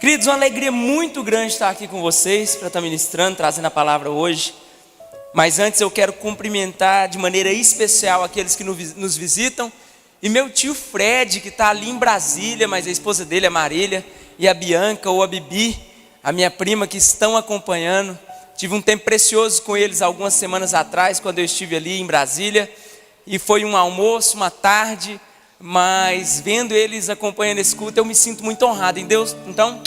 Queridos, uma alegria muito grande estar aqui com vocês para estar ministrando, trazendo a palavra hoje. Mas antes eu quero cumprimentar de maneira especial aqueles que nos visitam. E meu tio Fred, que está ali em Brasília, mas a esposa dele é Marília, e a Bianca ou a Bibi, a minha prima, que estão acompanhando. Tive um tempo precioso com eles algumas semanas atrás, quando eu estive ali em Brasília. E foi um almoço, uma tarde, mas vendo eles acompanhando esse culto, eu me sinto muito honrado em Deus. Então,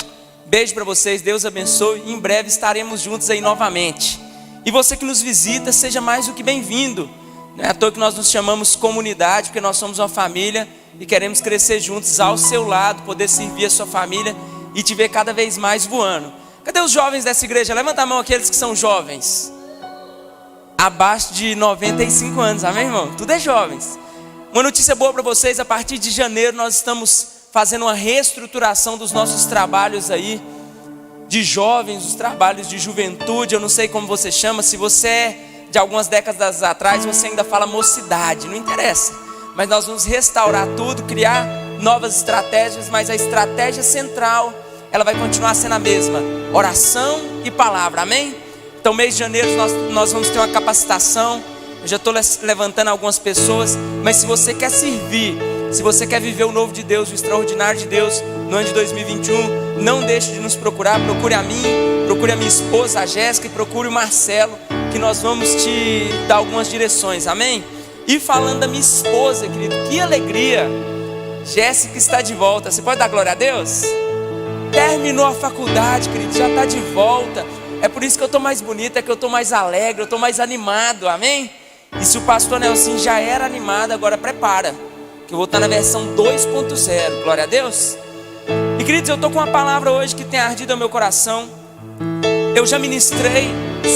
beijo para vocês, Deus abençoe. E em breve estaremos juntos aí novamente. E você que nos visita, seja mais do que bem-vindo. Não é à toa que nós nos chamamos comunidade, porque nós somos uma família e queremos crescer juntos ao seu lado, poder servir a sua família e te ver cada vez mais voando. Cadê os jovens dessa igreja? Levanta a mão aqueles que são jovens. Abaixo de 95 anos, amém, irmão? Tudo é jovens. Uma notícia boa para vocês: a partir de janeiro nós estamos fazendo uma reestruturação dos nossos trabalhos aí, de jovens, os trabalhos de juventude. Eu não sei como você chama, se você é de algumas décadas atrás, você ainda fala mocidade, não interessa. Mas nós vamos restaurar tudo, criar novas estratégias, mas a estratégia central, ela vai continuar sendo a mesma: oração e palavra, amém? Então mês de janeiro nós vamos ter uma capacitação. Eu já estou levantando algumas pessoas, mas se você quer servir, se você quer viver o novo de Deus, o extraordinário de Deus no ano de 2021, não deixe de nos procurar. Procure a mim, procure a minha esposa, a Jéssica, e procure o Marcelo, que nós vamos te dar algumas direções, amém? E falando da minha esposa, querido, que alegria, Jéssica está de volta. Você pode dar glória a Deus? Terminou a faculdade, querido, já está de volta. É por isso que eu estou mais bonita, é que eu estou mais alegre, eu estou mais animado, amém? E se o pastor Nelson já era animado, agora prepara, que eu vou estar na versão 2.0, glória a Deus. E queridos, eu estou com uma palavra hoje que tem ardido ao meu coração. Eu já ministrei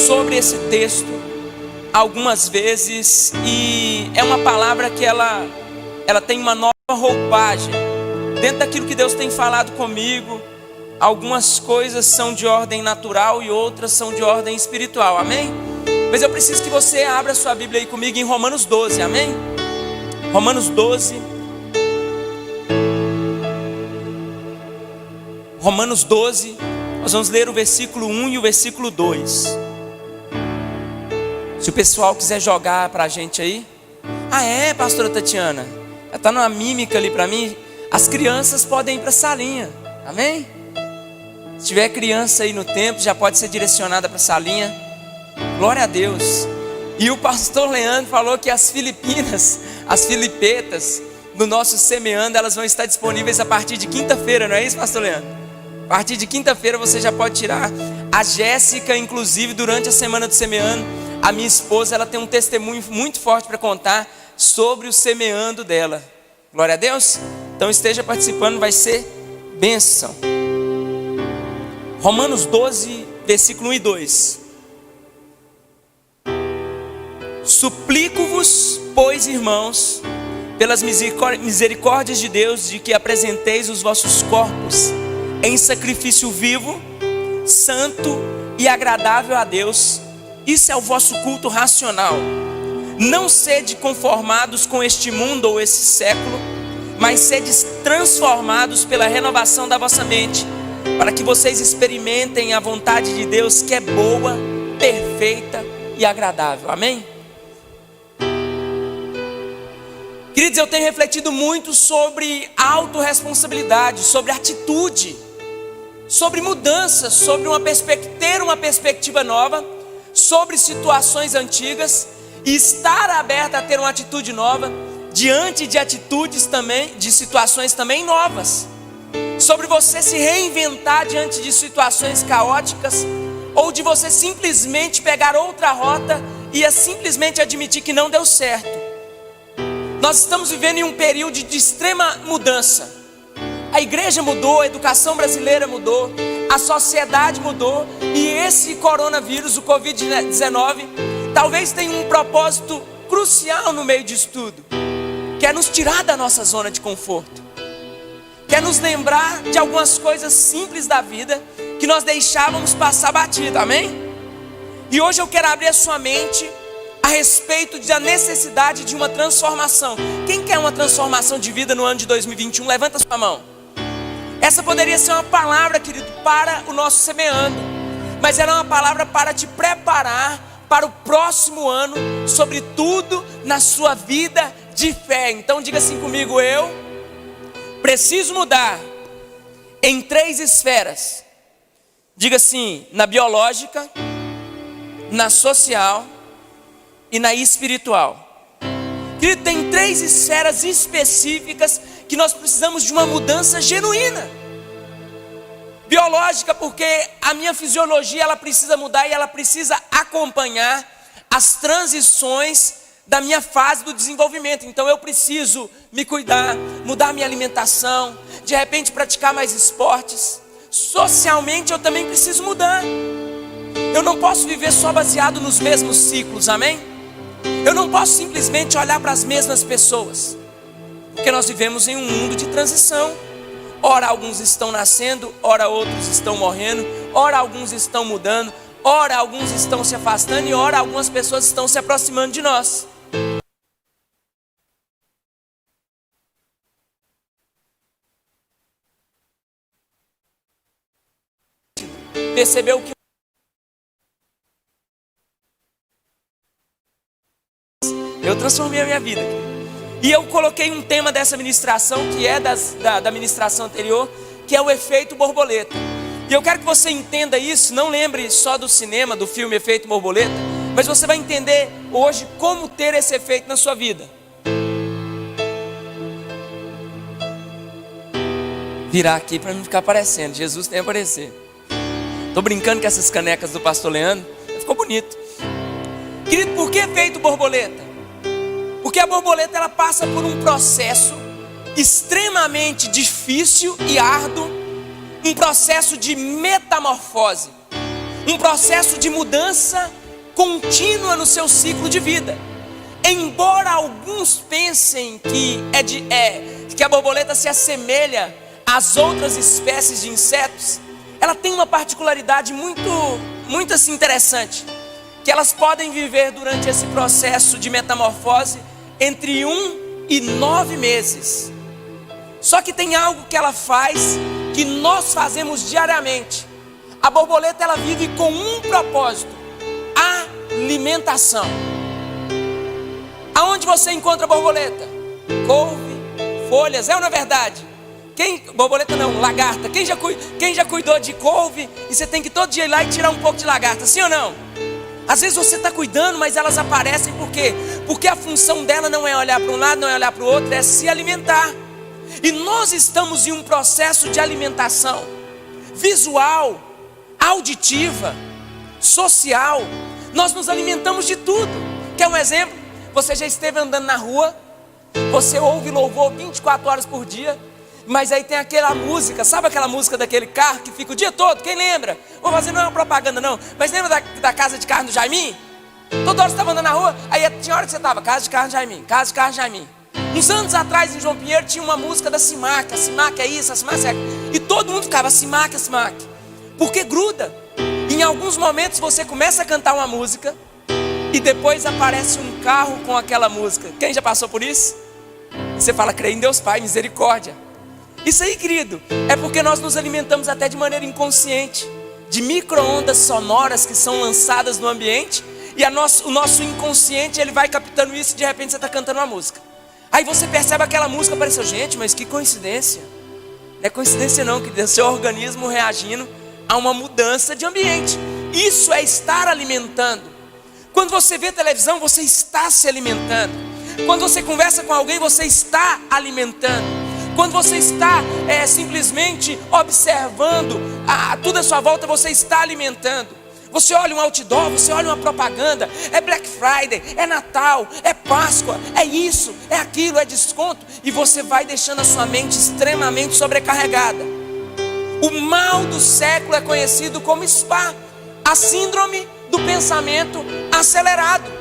sobre esse texto algumas vezes, e é uma palavra que ela tem uma nova roupagem, dentro daquilo que Deus tem falado comigo. Algumas coisas são de ordem natural e outras são de ordem espiritual, amém? Mas eu preciso que você abra sua Bíblia aí comigo em Romanos 12, amém? Romanos 12. Romanos 12, nós vamos ler o versículo 1 e o versículo 2. Se o pessoal quiser jogar pra gente aí. Ah, é, pastora Tatiana? Ela tá numa mímica ali pra mim. As crianças podem ir pra salinha, amém? Se tiver criança aí no templo, já pode ser direcionada para a salinha. Glória a Deus. E o pastor Leandro falou que as filipetas do nosso Semeando, elas vão estar disponíveis a partir de quinta-feira, não é isso, pastor Leandro? A partir de quinta-feira você já pode tirar. A Jéssica, inclusive, durante a semana do Semeando, a minha esposa, ela tem um testemunho muito forte para contar sobre o Semeando dela. Glória a Deus. Então esteja participando, vai ser bênção. Romanos 12, versículo 1 e 2. Suplico-vos, pois, irmãos, pelas misericórdias de Deus, de que apresenteis os vossos corpos em sacrifício vivo, santo e agradável a Deus. Isso é o vosso culto racional. Não sede conformados com este mundo ou esse século, mas sedes transformados pela renovação da vossa mente, para que vocês experimentem a vontade de Deus, que é boa, perfeita e agradável, amém? Queridos, eu tenho refletido muito sobre autorresponsabilidade, sobre atitude, sobre mudança, sobre ter uma perspectiva nova, sobre situações antigas, e estar aberto a ter uma atitude nova, diante de atitudes também, de situações também novas. Sobre você se reinventar diante de situações caóticas, ou de você simplesmente pegar outra rota e simplesmente admitir que não deu certo. Nós estamos vivendo em um período de extrema mudança. A igreja mudou, a educação brasileira mudou, a sociedade mudou, e esse coronavírus, o Covid-19, talvez tenha um propósito crucial no meio disso tudo, que é nos tirar da nossa zona de conforto. Quer nos lembrar de algumas coisas simples da vida que nós deixávamos passar batido, amém? E hoje eu quero abrir a sua mente a respeito da necessidade de uma transformação. Quem quer uma transformação de vida no ano de 2021? Levanta sua mão. Essa poderia ser uma palavra, querido, para o nosso semeando, mas era uma palavra para te preparar para o próximo ano, sobretudo na sua vida de fé. Então diga assim comigo: eu preciso mudar em 3 esferas. Diga assim: na biológica, na social e na espiritual. Querido, tem 3 esferas específicas que nós precisamos de uma mudança genuína. Biológica, porque a minha fisiologia ela precisa mudar e ela precisa acompanhar as transições da minha fase do desenvolvimento. Então eu preciso me cuidar, mudar minha alimentação, de repente praticar mais esportes. Socialmente eu também preciso mudar. Eu não posso viver só baseado nos mesmos ciclos, amém? Eu não posso simplesmente olhar para as mesmas pessoas, porque nós vivemos em um mundo de transição. Ora alguns estão nascendo, ora outros estão morrendo, ora alguns estão mudando, ora alguns estão se afastando e ora algumas pessoas estão se aproximando de nós. Percebeu que eu transformei a minha vida. E eu coloquei um tema dessa ministração, que é da ministração anterior, que é o efeito borboleta. E eu quero que você entenda isso. Não lembre só do cinema, do filme Efeito Borboleta, mas você vai entender hoje como ter esse efeito na sua vida. Virar aqui para não ficar aparecendo. Jesus tem que aparecer. Estou brincando com essas canecas do pastor Leandro. Ficou bonito. Querido, por que efeito borboleta? Porque a borboleta ela passa por um processo extremamente difícil e árduo, um processo de metamorfose, um processo de mudança contínua no seu ciclo de vida. Embora alguns pensem que a borboleta se assemelha às outras espécies de insetos, ela tem uma particularidade muito assim, interessante, que elas podem viver durante esse processo de metamorfose entre 1 e 9 meses. Só que tem algo que ela faz que nós fazemos diariamente. A borboleta ela vive com um propósito: alimentação. Aonde você encontra borboleta? Couve, folhas, é ou não é verdade? Borboleta não, lagarta. Quem já cuidou de couve e você tem que todo dia ir lá e tirar um pouco de lagarta, sim ou não? Às vezes você está cuidando, mas elas aparecem por quê? Porque a função dela não é olhar para um lado, não é olhar para o outro, é se alimentar. E nós estamos em um processo de alimentação visual, auditiva, social. Nós nos alimentamos de tudo. Quer um exemplo? Você já esteve andando na rua, você ouve louvor 24 horas por dia, mas aí tem aquela música, sabe aquela música daquele carro que fica o dia todo? Quem lembra? Vou fazer não é uma propaganda não, mas lembra da casa de carro do Jaiminho? Toda hora você estava andando na rua, aí tinha hora que você estava, casa de carro do Jaiminho, casa de carro do Jaiminho. Uns anos atrás em João Pinheiro tinha uma música da Simac, a Simac é isso, a Simac é aquilo. E todo mundo ficava Simac, porque gruda. Em alguns momentos você começa a cantar uma música e depois aparece um carro com aquela música. Quem já passou por isso? Você fala, creio em Deus Pai, misericórdia. Isso aí, querido, é porque nós nos alimentamos até de maneira inconsciente de micro-ondas sonoras que são lançadas no ambiente, e o nosso inconsciente ele vai captando isso e de repente você está cantando uma música. Aí você percebe aquela música, apareceu, gente, mas que coincidência. Não é coincidência não, querido, é o seu organismo reagindo a uma mudança de ambiente. Isso é estar alimentando. Quando você vê televisão, você está se alimentando. Quando você conversa com alguém, você está alimentando. Quando você está simplesmente observando tudo à sua volta, você está alimentando. Você olha um outdoor, você olha uma propaganda, é Black Friday, é Natal, é Páscoa, é isso, é aquilo, é desconto, e você vai deixando a sua mente extremamente sobrecarregada. O mal do século é conhecido como SPA, a síndrome do pensamento acelerado,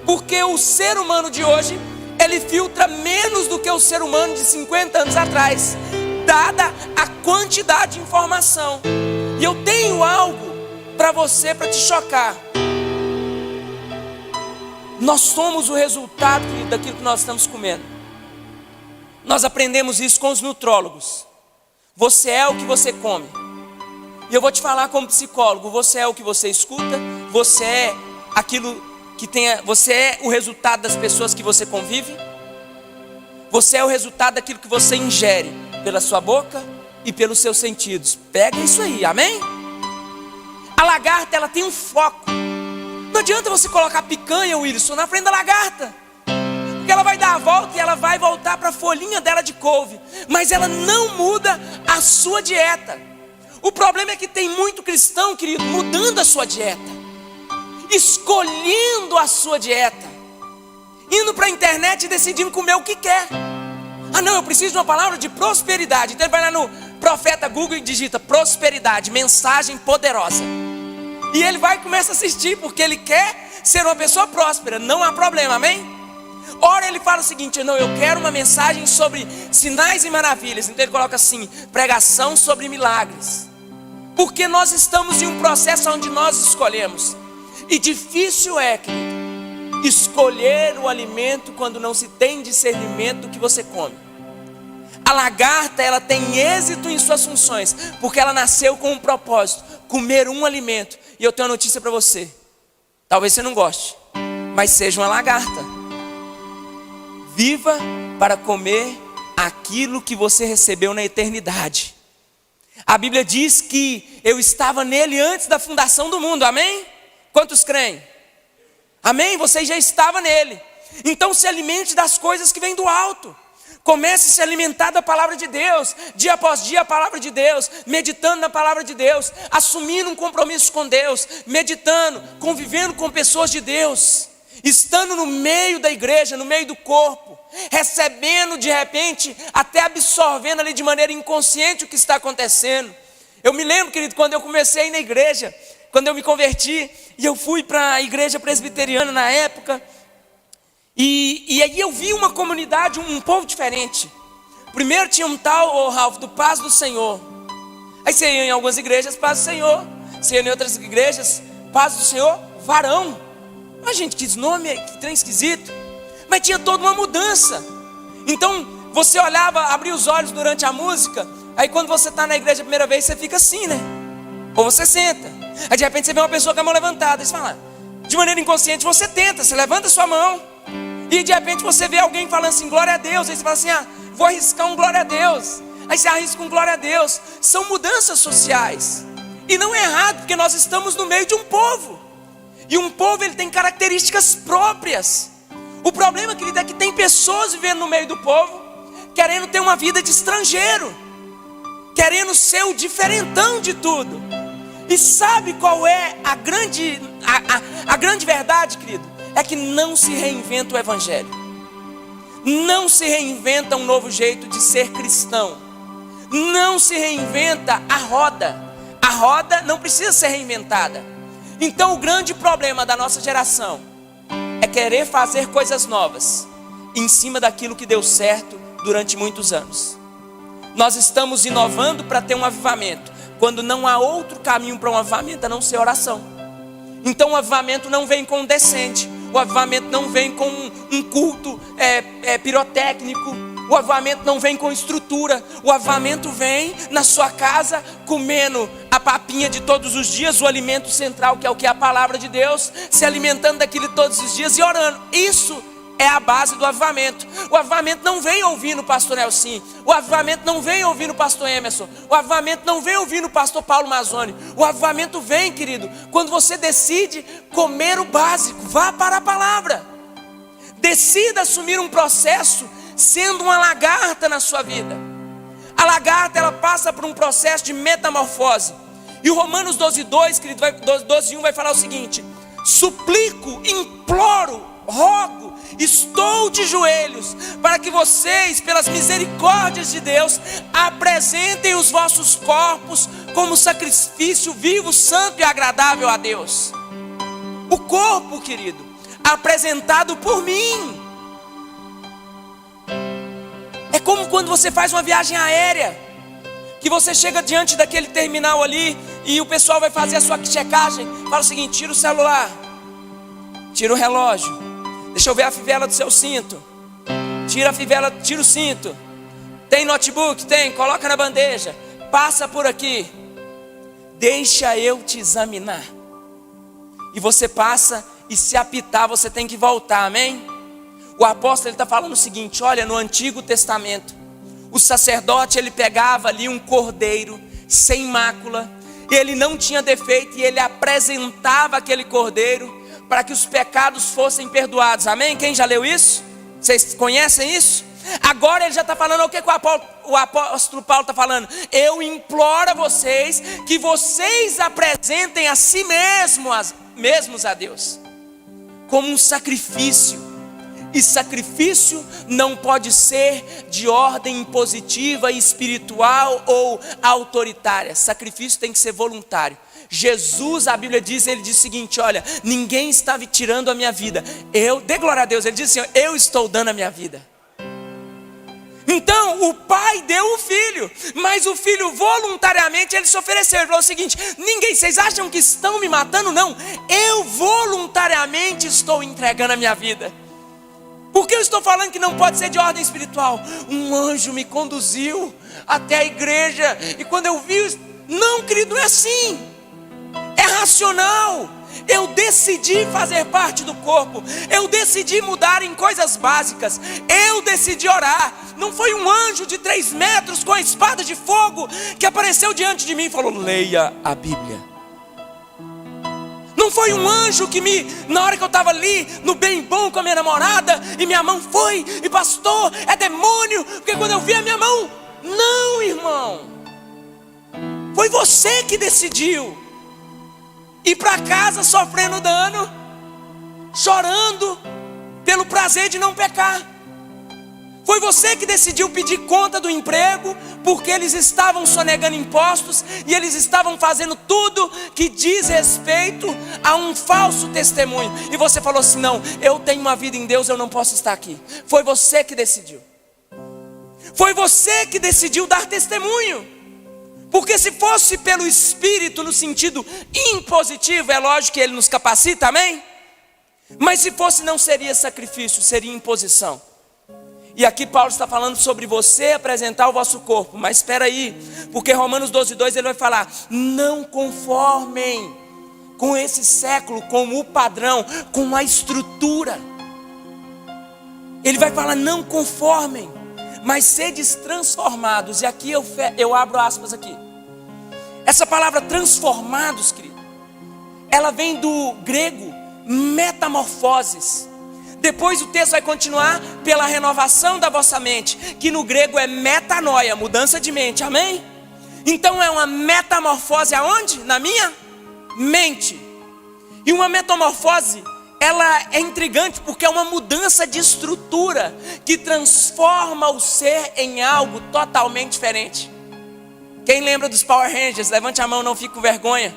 porque o ser humano de hoje ele filtra menos do que o ser humano de 50 anos atrás, dada a quantidade de informação. E eu tenho algo para você, para te chocar. Nós somos o resultado daquilo que nós estamos comendo. Nós aprendemos isso com os nutrólogos. Você é o que você come. E eu vou te falar como psicólogo, você é o que você escuta, você é aquilo que você é o resultado das pessoas que você convive, você é o resultado daquilo que você ingere pela sua boca e pelos seus sentidos. Pega isso aí, amém? A lagarta, ela tem um foco. Não adianta você colocar picanha, Wilson, na frente da lagarta, porque ela vai dar a volta e ela vai voltar para a folhinha dela de couve, mas ela não muda a sua dieta. O problema é que tem muito cristão, querido, mudando a sua dieta, escolhendo a sua dieta, indo para a internet e decidindo comer o que quer. Ah não, eu preciso de uma palavra de prosperidade. Então ele vai lá no profeta Google e digita prosperidade, mensagem poderosa. E ele vai e começa a assistir, porque ele quer ser uma pessoa próspera. Não há problema, amém? Ora ele fala o seguinte: não, eu quero uma mensagem sobre sinais e maravilhas. Então ele coloca assim, pregação sobre milagres. Porque nós estamos em um processo onde nós escolhemos. E difícil é, querido, escolher o alimento quando não se tem discernimento do que você come. A lagarta, ela tem êxito em suas funções, porque ela nasceu com um propósito, comer um alimento. E eu tenho uma notícia para você, talvez você não goste, mas seja uma lagarta. Viva para comer aquilo que você recebeu na eternidade. A Bíblia diz que eu estava nele antes da fundação do mundo, amém? Quantos creem? Amém? Você já estava nele. Então se alimente das coisas que vêm do alto. Comece a se alimentar da palavra de Deus, dia após dia a palavra de Deus, meditando na palavra de Deus, assumindo um compromisso com Deus, meditando, convivendo com pessoas de Deus, estando no meio da igreja, no meio do corpo, recebendo de repente, até absorvendo ali de maneira inconsciente o que está acontecendo. Eu me lembro, querido, quando eu comecei a ir na igreja, quando eu me converti, e eu fui para a igreja presbiteriana na época, e aí eu vi uma comunidade, um povo diferente. Primeiro tinha um tal, Ralph, do Paz do Senhor. Aí você ia em algumas igrejas, Paz do Senhor. Você ia em outras igrejas, Paz do Senhor, varão. Mas gente, que nome, que trem esquisito. Mas tinha toda uma mudança. Então você olhava, abria os olhos durante a música. Aí quando você está na igreja a primeira vez, você fica assim, né? Ou você senta. Aí de repente você vê uma pessoa com a mão levantada. Aí você fala, de maneira inconsciente você tenta, você levanta a sua mão. E de repente você vê alguém falando assim, glória a Deus. Aí você fala assim, vou arriscar um glória a Deus. Aí você arrisca um glória a Deus. São mudanças sociais. E não é errado, porque nós estamos no meio de um povo. E um povo, ele tem características próprias. O problema, querido, é que tem pessoas vivendo no meio do povo, querendo ter uma vida de estrangeiro, querendo ser o diferentão de tudo. E sabe qual é a grande verdade, querido? É que não se reinventa o evangelho. Não se reinventa um novo jeito de ser cristão. Não se reinventa a roda. A roda não precisa ser reinventada. Então o grande problema da nossa geração é querer fazer coisas novas em cima daquilo que deu certo durante muitos anos. Nós estamos inovando para ter um avivamento, quando não há outro caminho para um avivamento a não ser oração. Então o avivamento não vem com um descende. O avivamento não vem com um culto pirotécnico. O avivamento não vem com estrutura. O avivamento vem na sua casa, comendo a papinha de todos os dias, o alimento central, que é o que é a palavra de Deus, se alimentando daquilo todos os dias e orando. Isso é a base do avivamento. O avivamento não vem ouvindo o pastor Nelson. O avivamento não vem ouvindo o pastor Emerson. O avivamento não vem ouvindo o pastor Paulo Mazzoni. O avivamento vem, querido, quando você decide comer o básico. Vá para a palavra. Decida assumir um processo sendo uma lagarta na sua vida. A lagarta, ela passa por um processo de metamorfose. E o Romanos 12:2, querido, 12:1 vai falar o seguinte: suplico, imploro, rogo, estou de joelhos, para que vocês, pelas misericórdias de Deus, apresentem os vossos corpos como sacrifício vivo, santo e agradável a Deus. O corpo, querido, apresentado por mim. É como quando você faz uma viagem aérea, que você chega diante daquele terminal ali, e o pessoal vai fazer a sua checagem. Fala o seguinte: tira o celular, tira o relógio, deixa eu ver a fivela do seu cinto. Tira a fivela, tira o cinto. Tem notebook? Tem, coloca na bandeja. passa por aqui, deixa eu te examinar. E você passa, e se apitar, você tem que voltar, amém? O apóstolo está falando o seguinte: olha, no Antigo Testamento, o sacerdote, ele pegava ali um cordeiro sem mácula, ele não tinha defeito, e ele apresentava aquele cordeiro para que os pecados fossem perdoados, amém? Quem já leu isso? Vocês conhecem isso? Agora ele já está falando o que o apóstolo Paulo está falando: eu imploro a vocês que vocês apresentem a si mesmos a Deus como um sacrifício. E sacrifício não pode ser de ordem impositiva, espiritual ou autoritária. Sacrifício tem que ser voluntário. Jesus, a Bíblia diz, ele diz o seguinte: olha, ninguém está tirando a minha vida, dê glória a Deus, ele diz assim: eu estou dando a minha vida. Então o pai deu o filho, mas o filho voluntariamente ele se ofereceu. Ele falou o seguinte: vocês acham que estão me matando? Não, eu voluntariamente estou entregando a minha vida. Por que eu estou falando que não pode ser de ordem espiritual? Um anjo me conduziu até a igreja, e quando eu vi, não, querido, não é assim. É racional. Eu decidi fazer parte do corpo, eu decidi mudar em coisas básicas, eu decidi orar. Não foi um anjo de 3 metros com a espada de fogo que apareceu diante de mim e falou: leia a Bíblia. Não foi um anjo que na hora que eu estava ali no bem bom com a minha namorada, e minha mão foi, e pastor, é demônio, porque quando eu vi a minha mão, não, irmão, foi você que decidiu ir para casa sofrendo dano, chorando pelo prazer de não pecar. Foi você que decidiu pedir conta do emprego, porque eles estavam sonegando impostos, e eles estavam fazendo tudo que diz respeito a um falso testemunho. E você falou assim: não, eu tenho uma vida em Deus, eu não posso estar aqui. Foi você que decidiu. Foi você que decidiu dar testemunho. Porque se fosse pelo Espírito no sentido impositivo, é lógico que ele nos capacita, amém? Mas se fosse, não seria sacrifício, seria imposição. E aqui Paulo está falando sobre você apresentar o vosso corpo. Mas espera aí, porque Romanos 12:2 ele vai falar: não conformem com esse século, com o padrão, com a estrutura. Ele vai falar: não conformem, mas sedes transformados. E aqui eu abro aspas aqui. Essa palavra transformados, querido, ela vem do grego metamorfoses. Depois o texto vai continuar: pela renovação da vossa mente, que no grego é metanoia, mudança de mente, amém? Então é uma metamorfose aonde? Na minha mente. E uma metamorfose, ela é intrigante porque é uma mudança de estrutura que transforma o ser em algo totalmente diferente. Quem lembra dos Power Rangers? Levante a mão, não fique com vergonha.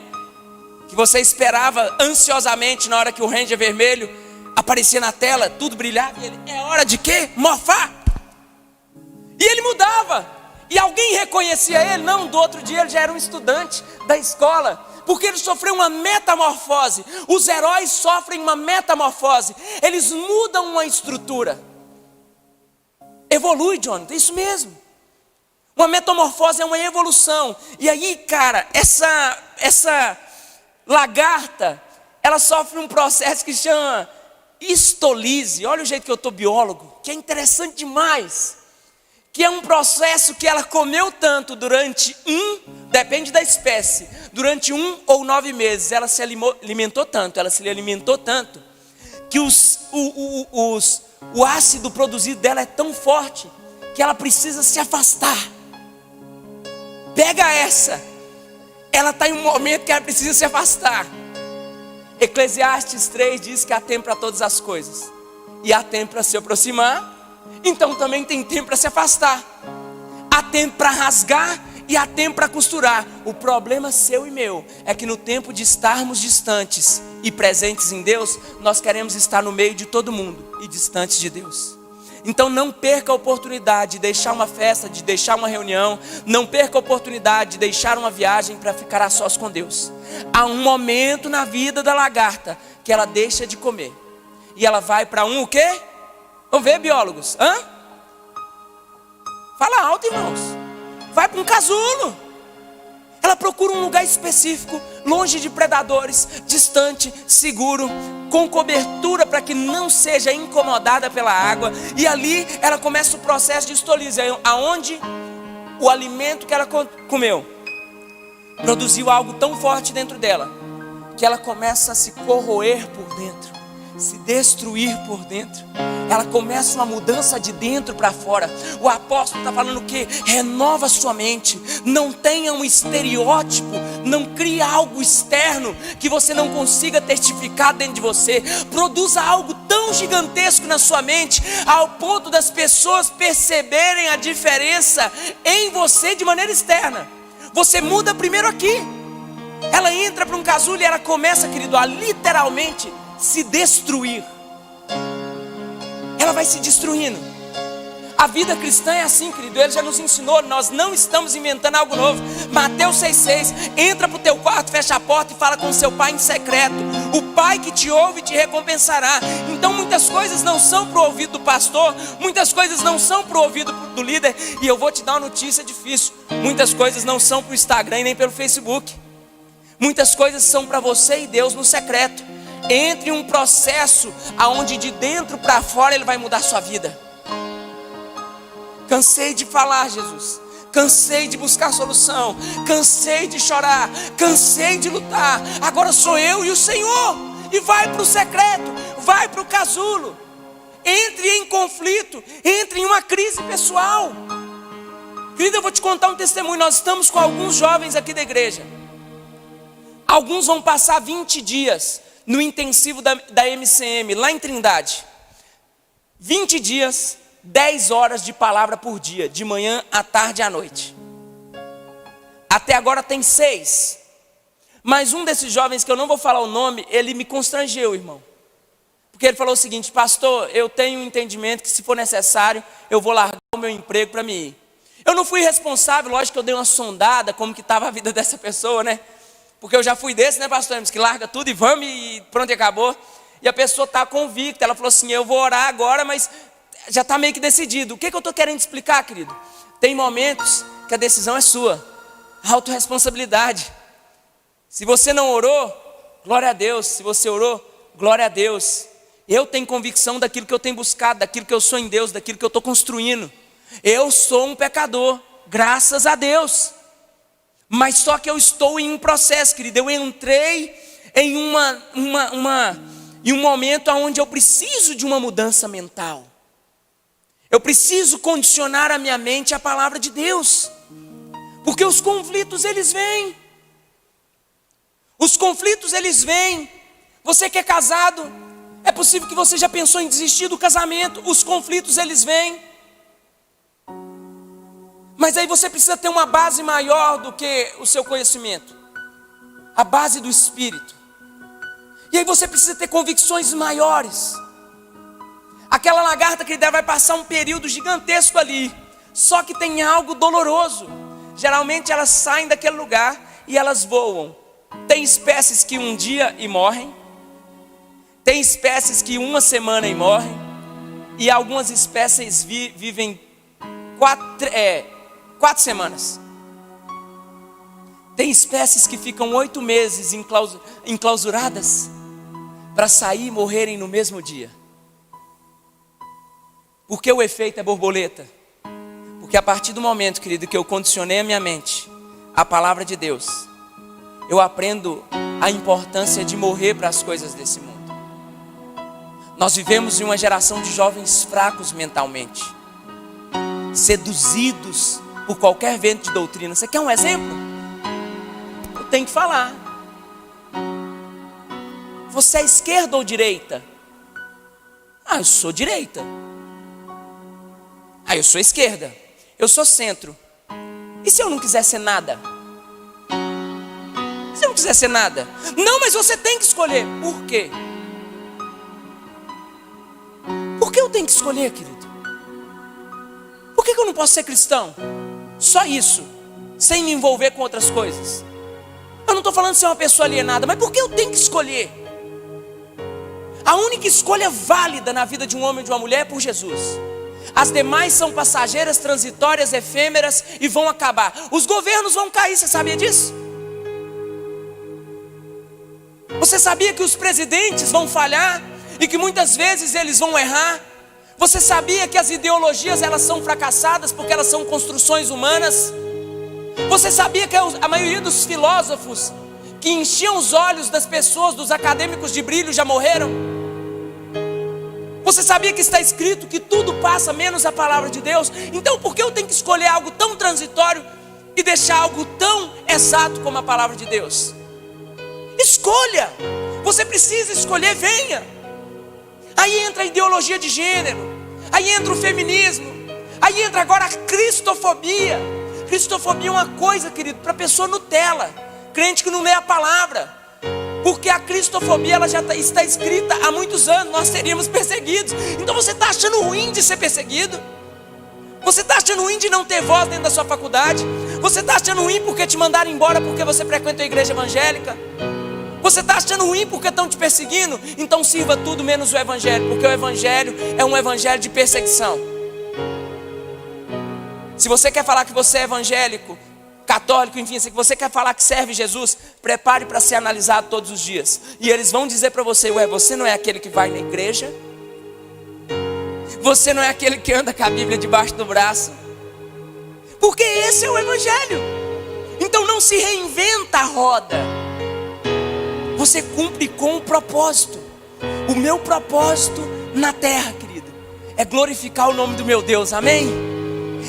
Que você esperava ansiosamente na hora que o Ranger vermelho aparecia na tela, tudo brilhava, e ele: é hora de quê? Morfar. E ele mudava, e alguém reconhecia ele? Não, do outro dia ele já era um estudante da escola, porque ele sofreu uma metamorfose. Os heróis sofrem uma metamorfose, eles mudam uma estrutura. Evolui, Jonathan, isso mesmo. Uma metamorfose é uma evolução. E aí, cara, essa lagarta, ela sofre um processo que chama histólise. Olha o jeito que eu estou biólogo, que é interessante demais. Que é um processo que ela comeu tanto durante depende da espécie, durante 1 ou 9 meses, ela se alimentou tanto, que o ácido produzido dela é tão forte, que ela precisa se afastar. Pega essa, ela está em um momento que ela precisa se afastar. Eclesiastes 3 diz que há tempo para todas as coisas, e há tempo para se aproximar, então também tem tempo para se afastar. Há tempo para rasgar e há tempo para costurar. O problema seu e meu é que no tempo de estarmos distantes e presentes em Deus, nós queremos estar no meio de todo mundo e distantes de Deus. Então não perca a oportunidade de deixar uma festa, de deixar uma reunião. Não perca a oportunidade de deixar uma viagem para ficar a sós com Deus. Há um momento na vida da lagarta que ela deixa de comer, e ela vai para o quê? Vamos ver, biólogos? Fala alto, irmãos. Vai para um casulo. Ela procura um lugar específico, longe de predadores, distante, seguro, com cobertura para que não seja incomodada pela água. E ali ela começa o processo de histólise, aonde o alimento que ela comeu produziu algo tão forte dentro dela, que ela começa a se corroer por dentro, se destruir por dentro. Ela começa uma mudança de dentro para fora. O apóstolo está falando que renova sua mente. Não tenha um estereótipo, não crie algo externo que você não consiga testificar dentro de você. Produza algo tão gigantesco na sua mente, ao ponto das pessoas perceberem a diferença em você de maneira externa. Você muda primeiro aqui. Ela entra para um casulo e ela começa, querido, a literalmente se destruir. Ela vai se destruindo. A vida cristã é assim, querido. Ele já nos ensinou. Nós não estamos inventando algo novo. Mateus 6,6. Entra para o teu quarto, fecha a porta e fala com o seu pai em secreto. O pai que te ouve te recompensará. Então muitas coisas não são para o ouvido do pastor. Muitas coisas não são para o ouvido do líder. E eu vou te dar uma notícia difícil. Muitas coisas não são para o Instagram e nem pelo Facebook. Muitas coisas são para você e Deus no secreto. Entre um processo aonde de dentro para fora Ele vai mudar sua vida. Cansei de falar, Jesus. Cansei de buscar solução. Cansei de chorar. Cansei de lutar. Agora sou eu e o Senhor. E vai para o secreto. Vai para o casulo. Entre em conflito. Entre em uma crise pessoal. Querida, eu vou te contar um testemunho. Nós estamos com alguns jovens aqui da igreja. Alguns vão passar 20 dias no intensivo da MCM, lá em Trindade. 20 dias, 10 horas de palavra por dia, de manhã, à tarde e à noite. Até agora tem 6. Mas um desses jovens, que eu não vou falar o nome, ele me constrangeu, irmão. Porque ele falou o seguinte: pastor, eu tenho um entendimento que se for necessário, eu vou largar o meu emprego para me ir. Eu não fui responsável, lógico que eu dei uma sondada, como que estava a vida dessa pessoa, né? Porque eu já fui desse, né, pastor Hermes, que larga tudo e vamos e pronto, e acabou. E a pessoa está convicta, ela falou assim: eu vou orar agora, mas já está meio que decidido. O que eu estou querendo explicar, querido? Tem momentos que a decisão é sua, autorresponsabilidade. Se você não orou, glória a Deus. Se você orou, glória a Deus. Eu tenho convicção daquilo que eu tenho buscado, daquilo que eu sou em Deus, daquilo que eu estou construindo. Eu sou um pecador, graças a Deus. Mas só que eu estou em um processo, querido. Eu entrei em um momento onde eu preciso de uma mudança mental. Eu preciso condicionar a minha mente à palavra de Deus. Porque os conflitos, eles vêm. Os conflitos, eles vêm. Você que é casado, é possível que você já pensou em desistir do casamento. Os conflitos, eles vêm. Mas aí você precisa ter uma base maior do que o seu conhecimento. A base do Espírito. E aí você precisa ter convicções maiores. Aquela lagarta, que vai passar um período gigantesco ali. Só que tem algo doloroso. Geralmente elas saem daquele lugar e elas voam. Tem espécies que um dia e morrem. Tem espécies que uma semana e morrem. E algumas espécies vivem 4 semanas. Tem espécies que ficam 8 meses enclausuradas para sair e morrerem no mesmo dia. Porque o efeito é borboleta. Porque a partir do momento, querido, que eu condicionei a minha mente à palavra de Deus, eu aprendo a importância de morrer para as coisas desse mundo. Nós vivemos em uma geração de jovens fracos mentalmente, seduzidos por qualquer vento de doutrina. Você quer um exemplo? Eu tenho que falar. Você é esquerda ou direita? Eu sou direita. Eu sou esquerda. Eu sou centro. E se eu não quiser ser nada? Se eu não quiser ser nada? Não, mas você tem que escolher. Por quê? Por que eu tenho que escolher, querido? Por que eu não posso ser cristão? Só isso, sem me envolver com outras coisas. Eu não estou falando de ser uma pessoa alienada, mas por que eu tenho que escolher? A única escolha válida na vida de um homem e de uma mulher é por Jesus. As demais são passageiras, transitórias, efêmeras e vão acabar. Os governos vão cair, você sabia disso? Você sabia que os presidentes vão falhar e que muitas vezes eles vão errar? Você sabia que as ideologias elas são fracassadas porque elas são construções humanas? Você sabia que a maioria dos filósofos que enchiam os olhos das pessoas, dos acadêmicos de brilho, já morreram? Você sabia que está escrito que tudo passa menos a palavra de Deus? Então por que eu tenho que escolher algo tão transitório e deixar algo tão exato como a palavra de Deus? Escolha! Você precisa escolher, venha! Aí entra a ideologia de gênero, aí entra o feminismo, aí entra agora a cristofobia. Cristofobia é uma coisa, querido, para pessoa Nutella, crente que não lê a palavra. Porque a cristofobia ela já está escrita há muitos anos, nós seríamos perseguidos. Então você está achando ruim de ser perseguido? Você está achando ruim de não ter voz dentro da sua faculdade? Você está achando ruim porque te mandaram embora porque você frequenta a igreja evangélica? Você está achando ruim porque estão te perseguindo? Então sirva tudo menos o evangelho, porque o evangelho é um evangelho de perseguição. Se você quer falar que você é evangélico, católico, enfim, se você quer falar que serve Jesus, prepare para ser analisado todos os dias. E eles vão dizer para você: ué, você não é aquele que vai na igreja? Você não é aquele que anda com a Bíblia debaixo do braço? Porque esse é o evangelho. Então não se reinventa a roda. Você cumpre com o propósito. O meu propósito na terra, querido, é glorificar o nome do meu Deus, amém?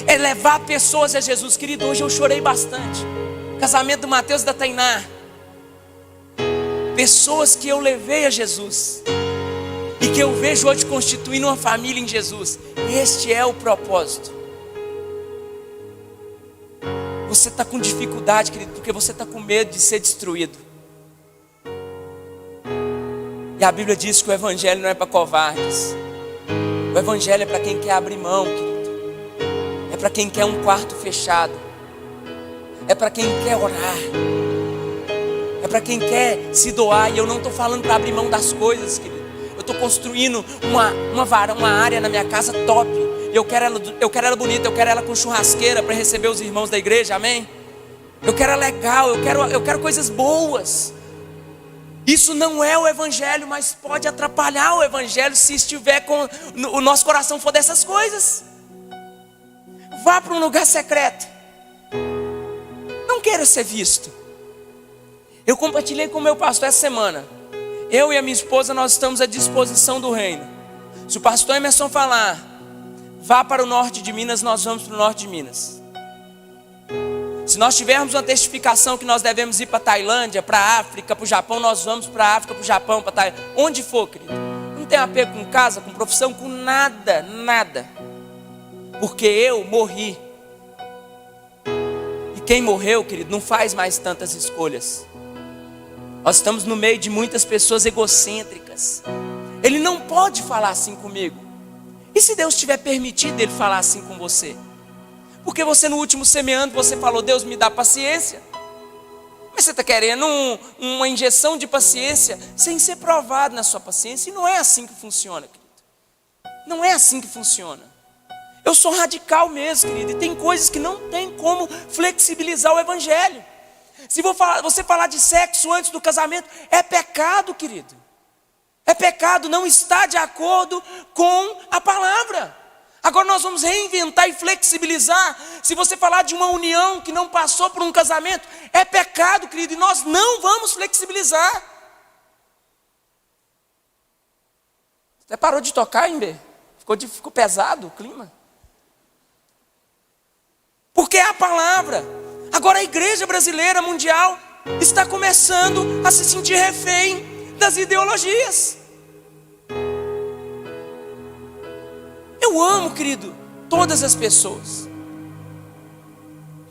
É levar pessoas a Jesus, querido. Hoje eu chorei bastante. Casamento do Mateus e da Tainá. Pessoas que eu levei a Jesus e que eu vejo hoje constituindo uma família em Jesus. Este é o propósito. Você está com dificuldade, querido, porque você está com medo de ser destruído. E a Bíblia diz que o evangelho não é para covardes. O evangelho é para quem quer abrir mão, querido. É para quem quer um quarto fechado. É para quem quer orar. É para quem quer se doar. E eu não estou falando para abrir mão das coisas, querido. Eu estou construindo uma área na minha casa top. E eu quero ela bonita, eu quero ela com churrasqueira para receber os irmãos da igreja, amém? Eu quero ela legal, eu quero coisas boas. Isso não é o evangelho, mas pode atrapalhar o evangelho se estiver com o nosso coração for dessas coisas. Vá para um lugar secreto. Não quero ser visto. Eu compartilhei com o meu pastor essa semana. Eu e a minha esposa, nós estamos à disposição do reino. Se o pastor Emerson falar, vá para o norte de Minas, nós vamos para o norte de Minas. Se nós tivermos uma testificação que nós devemos ir para a Tailândia, para a África, para o Japão, nós vamos para a África, para o Japão, para a Tailândia. Onde for, querido. Não tem apego com casa, com profissão, com nada, nada. Porque eu morri. E quem morreu, querido, não faz mais tantas escolhas. Nós estamos no meio de muitas pessoas egocêntricas. Ele não pode falar assim comigo. E se Deus tiver permitido ele falar assim com você? Porque você no último semeando, você falou: Deus me dá paciência. Mas você está querendo uma injeção de paciência sem ser provado na sua paciência. E não é assim que funciona, querido. Não é assim que funciona. Eu sou radical mesmo, querido. E tem coisas que não tem como flexibilizar o evangelho. Se você falar de sexo antes do casamento, é pecado, querido. É pecado, não está de acordo com a palavra. Agora nós vamos reinventar e flexibilizar. Se você falar de uma união que não passou por um casamento, é pecado, querido, e nós não vamos flexibilizar. Até parou de tocar, hein, Bê? Ficou pesado o clima. Porque é a palavra. Agora a igreja brasileira mundial está começando a se sentir refém das ideologias. Eu amo, querido, todas as pessoas.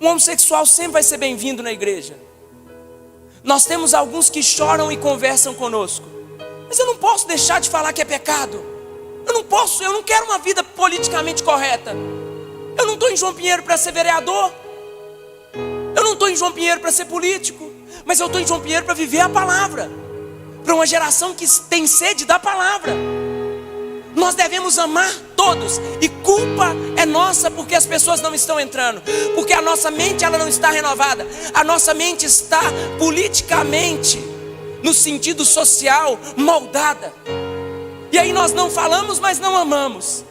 Um homossexual sempre vai ser bem-vindo na igreja. Nós temos alguns que choram e conversam conosco. Mas eu não posso deixar de falar que é pecado. Eu não quero uma vida politicamente correta. Eu não estou em João Pinheiro para ser vereador. Eu não estou em João Pinheiro para ser político. Mas eu estou em João Pinheiro para viver a palavra. Para uma geração que tem sede da palavra. Nós devemos amar todos, e culpa é nossa porque as pessoas não estão entrando, porque a nossa mente ela não está renovada, a nossa mente está politicamente, no sentido social, moldada. E aí nós não falamos, mas não amamos.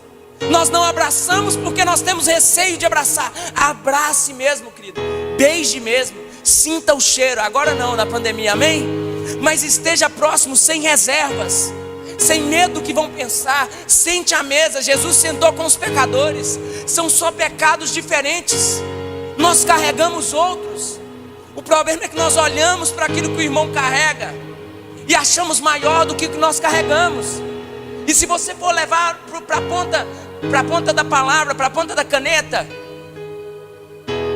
Nós não abraçamos porque nós temos receio de abraçar. Abrace mesmo, querido, beije mesmo, sinta o cheiro. Agora não, na pandemia, amém? Mas esteja próximo, sem reservas, sem medo do que vão pensar. Sente à mesa. Jesus sentou com os pecadores. São só pecados diferentes. Nós carregamos outros. O problema é que nós olhamos para aquilo que o irmão carrega e achamos maior do que o que nós carregamos. E se você for levar para a ponta da palavra, para a ponta da caneta,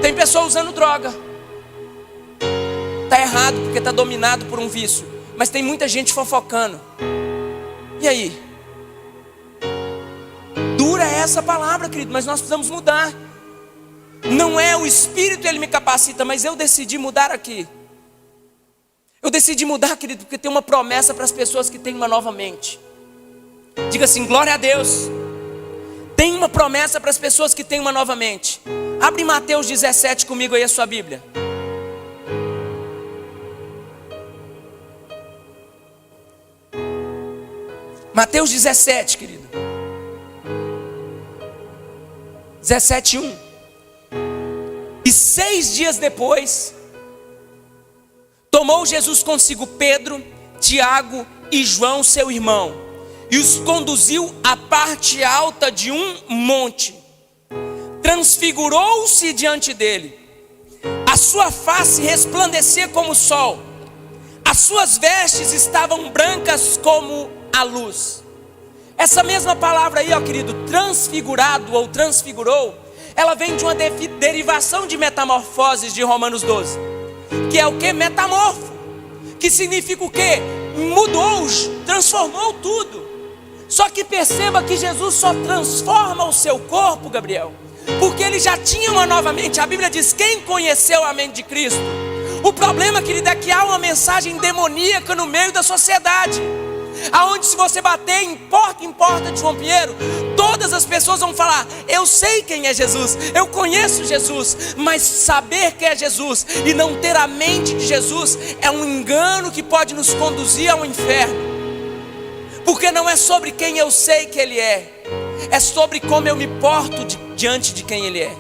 tem pessoa usando droga. Está errado porque está dominado por um vício. Mas tem muita gente fofocando. E aí? Dura essa palavra, querido, mas nós precisamos mudar. Não é o Espírito, ele me capacita, mas eu decidi mudar aqui. Eu decidi mudar, querido, porque tem uma promessa para as pessoas que têm uma nova mente. Diga assim, glória a Deus. Tem uma promessa para as pessoas que têm uma nova mente. Abre Mateus 17 comigo aí a sua Bíblia. Mateus 17, querido. 17:1. E 6 dias depois, tomou Jesus consigo Pedro, Tiago e João, seu irmão, e os conduziu à parte alta de um monte. Transfigurou-se diante dele. A sua face resplandecia como o sol. As suas vestes estavam brancas como a luz. Essa mesma palavra aí, ó querido, transfigurado ou transfigurou, ela vem de uma derivação de metamorfoses de Romanos 12, que é o que? Metamorfo, que significa o que? Mudou, transformou tudo. Só que perceba que Jesus só transforma o seu corpo, Gabriel, porque ele já tinha uma nova mente. A Bíblia diz, quem conheceu a mente de Cristo? O problema, querido, é que há uma mensagem demoníaca no meio da sociedade, aonde se você bater em porta de João Pinheiro, todas as pessoas vão falar, eu sei quem é Jesus, eu conheço Jesus. Mas saber quem é Jesus e não ter a mente de Jesus é um engano que pode nos conduzir ao inferno. Porque não é sobre quem eu sei que Ele é sobre como eu me porto diante de quem Ele é.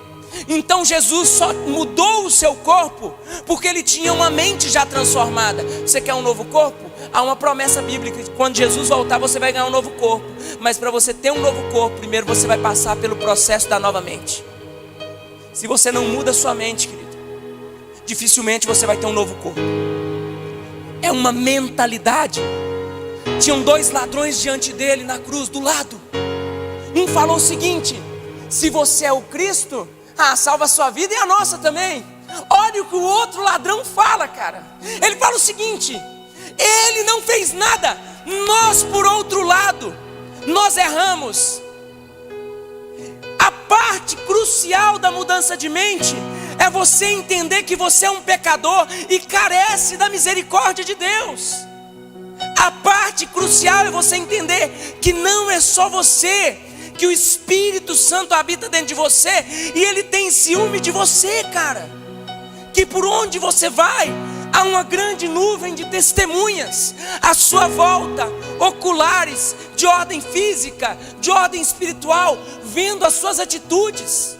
Então Jesus só mudou o seu corpo porque Ele tinha uma mente já transformada. Você quer um novo corpo? Há uma promessa bíblica que quando Jesus voltar você vai ganhar um novo corpo. Mas para você ter um novo corpo, primeiro você vai passar pelo processo da nova mente. Se você não muda a sua mente, querido, dificilmente você vai ter um novo corpo. É uma mentalidade. Tinham 2 ladrões diante dele na cruz, do lado. Um falou o seguinte, se você é o Cristo, salva a sua vida e a nossa também. Olha o que o outro ladrão fala, cara. Ele fala o seguinte, ele não fez nada, nós por outro lado, nós erramos. A parte crucial da mudança de mente é você entender que você é um pecador e carece da misericórdia de Deus. A parte crucial é você entender que não é só você, que o Espírito Santo habita dentro de você e Ele tem ciúme de você, cara. Que por onde você vai, há uma grande nuvem de testemunhas à sua volta, oculares, de ordem física, de ordem espiritual, vendo as suas atitudes.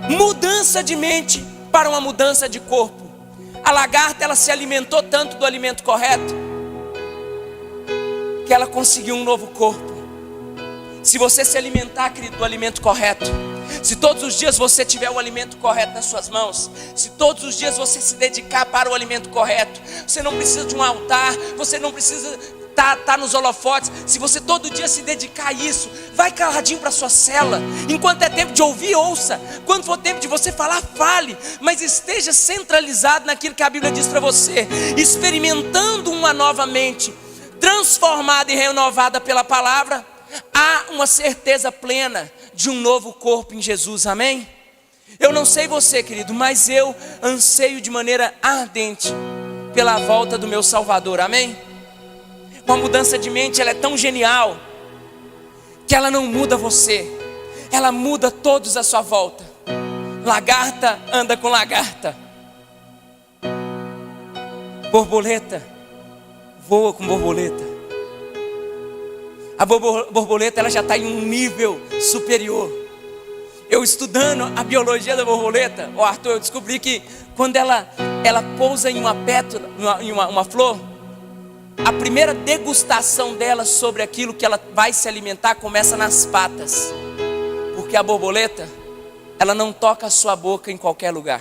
Mudança de mente para uma mudança de corpo. A lagarta, ela se alimentou tanto do alimento correto que ela conseguiu um novo corpo. Se você se alimentar, querido, do alimento correto, se todos os dias você tiver o alimento correto nas suas mãos, se todos os dias você se dedicar para o alimento correto, você não precisa de um altar, você não precisa estar nos holofotes. Se você todo dia se dedicar a isso, vai caladinho para sua cela. Enquanto é tempo de ouvir, ouça. Quando for tempo de você falar, fale. Mas esteja centralizado naquilo que a Bíblia diz para você, experimentando uma nova mente, transformada e renovada pela palavra. Há uma certeza plena de um novo corpo em Jesus, amém? Eu não sei você, querido, mas eu anseio de maneira ardente pela volta do meu Salvador, amém? Uma mudança de mente, ela é tão genial que ela não muda você, ela muda todos à sua volta. Lagarta anda com lagarta, borboleta voa com borboleta. A borboleta ela já está em um nível superior. Eu estudando a biologia da borboleta, Arthur, eu descobri que quando ela pousa em uma pétala, em uma flor, a primeira degustação dela sobre aquilo que ela vai se alimentar começa nas patas. Porque a borboleta, ela não toca a sua boca em qualquer lugar.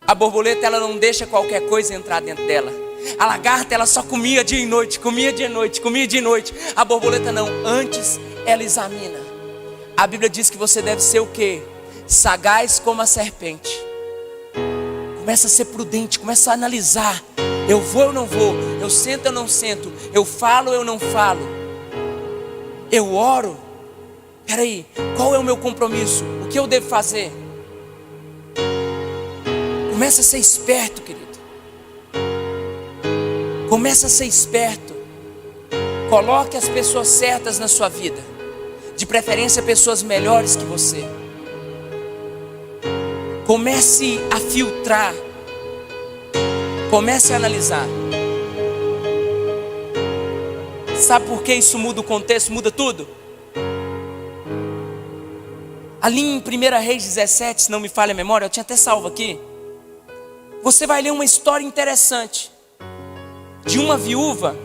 A borboleta, ela não deixa qualquer coisa entrar dentro dela. A lagarta, ela só comia dia e noite, comia dia e noite, comia dia e noite. A borboleta não, antes ela examina. A Bíblia diz que você deve ser o quê? Sagaz como a serpente. Começa a ser prudente, começa a analisar. Eu vou ou não vou? Eu sento ou não sento? Eu falo ou eu não falo? Eu oro? Peraí, qual é o meu compromisso? O que eu devo fazer? Começa a ser esperto, querido. Começa a ser esperto. Coloque as pessoas certas na sua vida. De preferência pessoas melhores que você. Comece a filtrar. Comece a analisar. Sabe por que isso muda o contexto? Muda tudo. Ali em 1 Reis 17, se não me falha a memória, eu tinha até salvo aqui. Você vai ler uma história interessante de uma viúva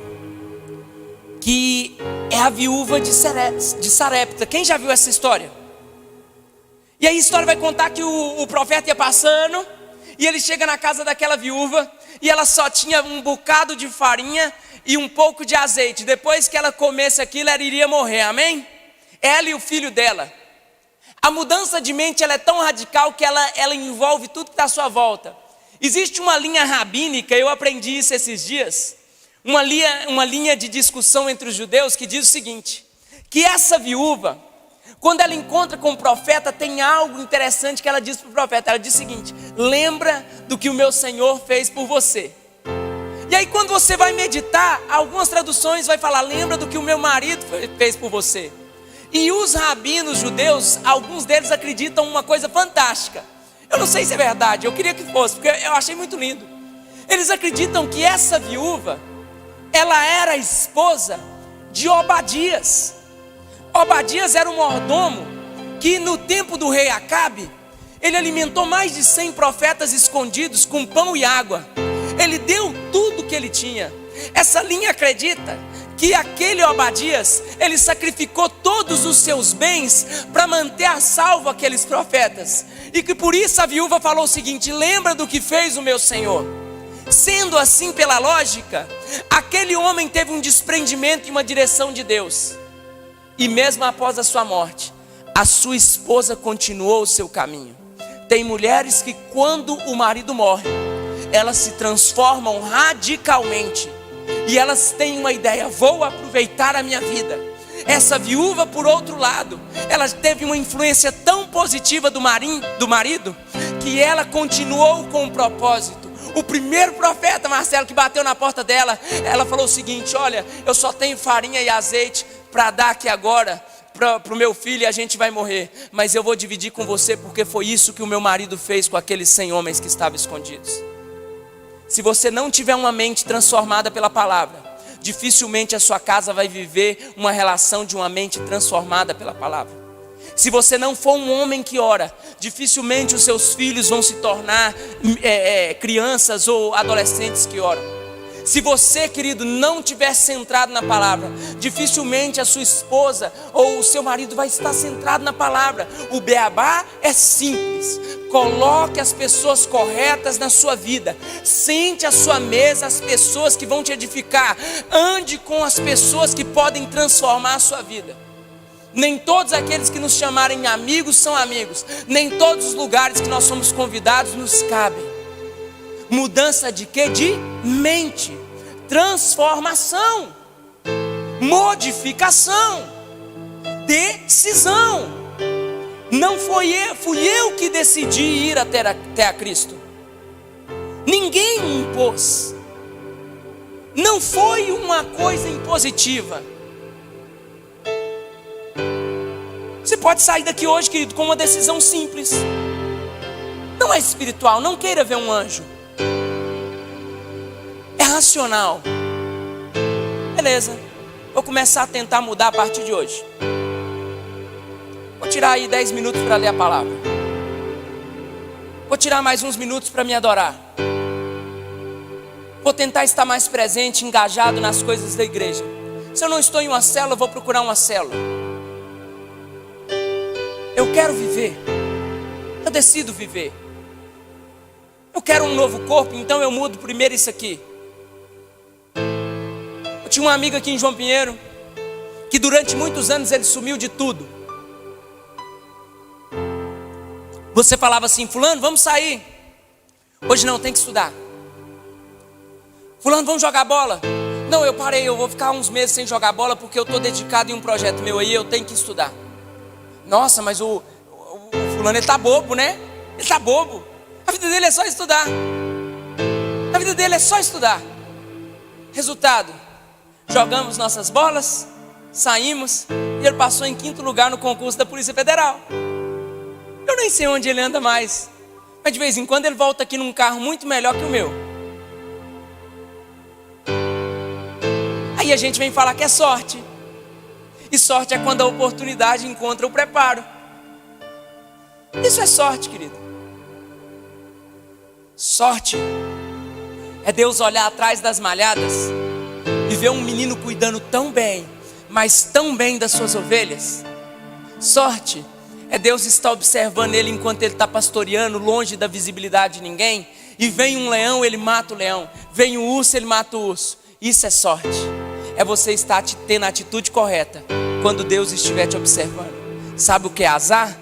que é a viúva de Sarepta. Quem já viu essa história? E aí a história vai contar que o profeta ia passando e ele chega na casa daquela viúva e ela só tinha um bocado de farinha e um pouco de azeite. Depois que ela comesse aquilo, ela iria morrer, amém? Ela e o filho dela. A mudança de mente ela é tão radical que ela envolve tudo que está à sua volta. Existe uma linha rabínica, eu aprendi isso esses dias, uma linha de discussão entre os judeus que diz o seguinte, que essa viúva, quando ela encontra com o profeta, tem algo interessante que ela diz para o profeta. Ela diz o seguinte: lembra do que o meu Senhor fez por você. E aí quando você vai meditar, algumas traduções vai falar, lembra do que o meu marido fez por você. E os rabinos judeus, alguns deles acreditam uma coisa fantástica. Eu não sei se é verdade, eu queria que fosse, porque eu achei muito lindo. Eles acreditam que essa viúva, ela era esposa de Obadias. Obadias era um mordomo que no tempo do rei Acabe, ele alimentou mais de 100 profetas escondidos com pão e água. Ele deu tudo que ele tinha. Essa linha acredita que aquele Obadias, ele sacrificou todos os seus bens para manter a salvo aqueles profetas. E que por isso a viúva falou o seguinte: lembra do que fez o meu Senhor. Sendo assim, pela lógica, aquele homem teve um desprendimento e uma direção de Deus. E mesmo após a sua morte, a sua esposa continuou o seu caminho. Tem mulheres que quando o marido morre, elas se transformam radicalmente. E elas têm uma ideia: vou aproveitar a minha vida. Essa viúva, por outro lado, ela teve uma influência tão positiva do marido, que ela continuou com um propósito. O primeiro profeta, Marcelo, que bateu na porta dela, ela falou o seguinte: olha, eu só tenho farinha e azeite para dar aqui agora para o meu filho e a gente vai morrer. Mas eu vou dividir com você, porque foi isso que o meu marido fez com aqueles 100 homens que estavam escondidos. Se você não tiver uma mente transformada pela palavra, dificilmente a sua casa vai viver uma relação de uma mente transformada pela palavra. Se você não for um homem que ora, dificilmente os seus filhos vão se tornar crianças ou adolescentes que oram. Se você, querido, não estiver centrado na palavra, dificilmente a sua esposa ou o seu marido vai estar centrado na palavra. O beabá é simples. Coloque as pessoas corretas na sua vida. Sente à sua mesa as pessoas que vão te edificar. Ande com as pessoas que podem transformar a sua vida. Nem todos aqueles que nos chamarem amigos são amigos. Nem todos os lugares que nós somos convidados nos cabem. Mudança de quê? De mente. Transformação. Modificação. Decisão. Não fui eu que decidi ir até a Cristo. Ninguém me impôs. Não foi uma coisa impositiva. pode sair daqui hoje, querido, com uma decisão simples. Não é espiritual, não queira ver um anjo. É racional. Beleza, vou começar a tentar mudar a partir de hoje. Vou tirar aí 10 minutos para ler a palavra. Vou tirar mais uns minutos para me adorar. Vou tentar estar mais presente, engajado nas coisas da igreja. Se eu não estou em uma célula, eu vou procurar uma célula. Eu quero viver. Eu decido viver. Eu quero um novo corpo, então eu mudo primeiro isso aqui. Eu tinha um amigo aqui em João Pinheiro, que durante muitos anos ele sumiu de tudo. Você falava assim: fulano, vamos sair. Hoje não, tem que estudar. Fulano, vamos jogar bola. Não, eu parei, eu vou ficar uns meses sem jogar bola porque eu estou dedicado em um projeto meu aí, eu tenho que estudar. Nossa, mas o fulano, ele tá bobo, né? Ele tá bobo. A vida dele é só estudar. A vida dele é só estudar. Resultado, jogamos nossas bolas, saímos e ele passou em 5º lugar no concurso da Polícia Federal. Eu nem sei onde ele anda mais, mas de vez em quando ele volta aqui num carro muito melhor que o meu. Aí a gente vem falar que é sorte. E sorte é quando a oportunidade encontra o preparo. Isso é sorte, querido. Sorte é Deus olhar atrás das malhadas e ver um menino cuidando tão bem, mas tão bem das suas ovelhas. Sorte é Deus estar observando ele enquanto ele está pastoreando, longe da visibilidade de ninguém. E vem um leão, ele mata o leão. Vem um urso, ele mata o urso. Isso é sorte. É você estar tendo a atitude correta quando Deus estiver te observando. Sabe o que é azar?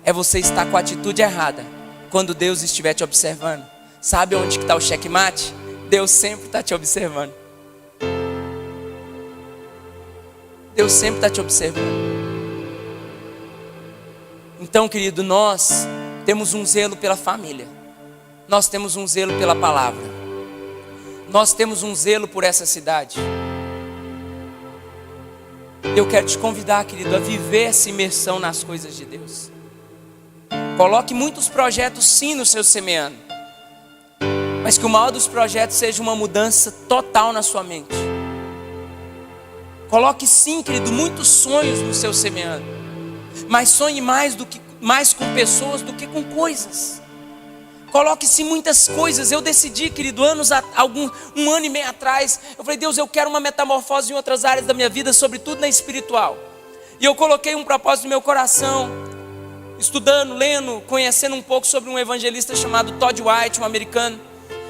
É você estar com a atitude errada quando Deus estiver te observando. Sabe onde está o checkmate? Deus sempre está te observando. Deus sempre está te observando. Então, querido, nós temos um zelo pela família. Nós temos um zelo pela palavra. Nós temos um zelo por essa cidade. Eu quero te convidar, querido, a viver essa imersão nas coisas de Deus. Coloque muitos projetos sim no seu semeando, mas que o maior dos projetos seja uma mudança total na sua mente. Coloque sim, querido, muitos sonhos no seu semeando, mas sonhe mais com pessoas do que com coisas. Coloque sim muitas coisas. Eu decidi, querido, um ano e meio atrás, eu falei: Deus, eu quero uma metamorfose em outras áreas da minha vida, sobretudo na espiritual. E eu coloquei um propósito no meu coração, estudando, lendo, conhecendo um pouco sobre um evangelista chamado Todd White, um americano.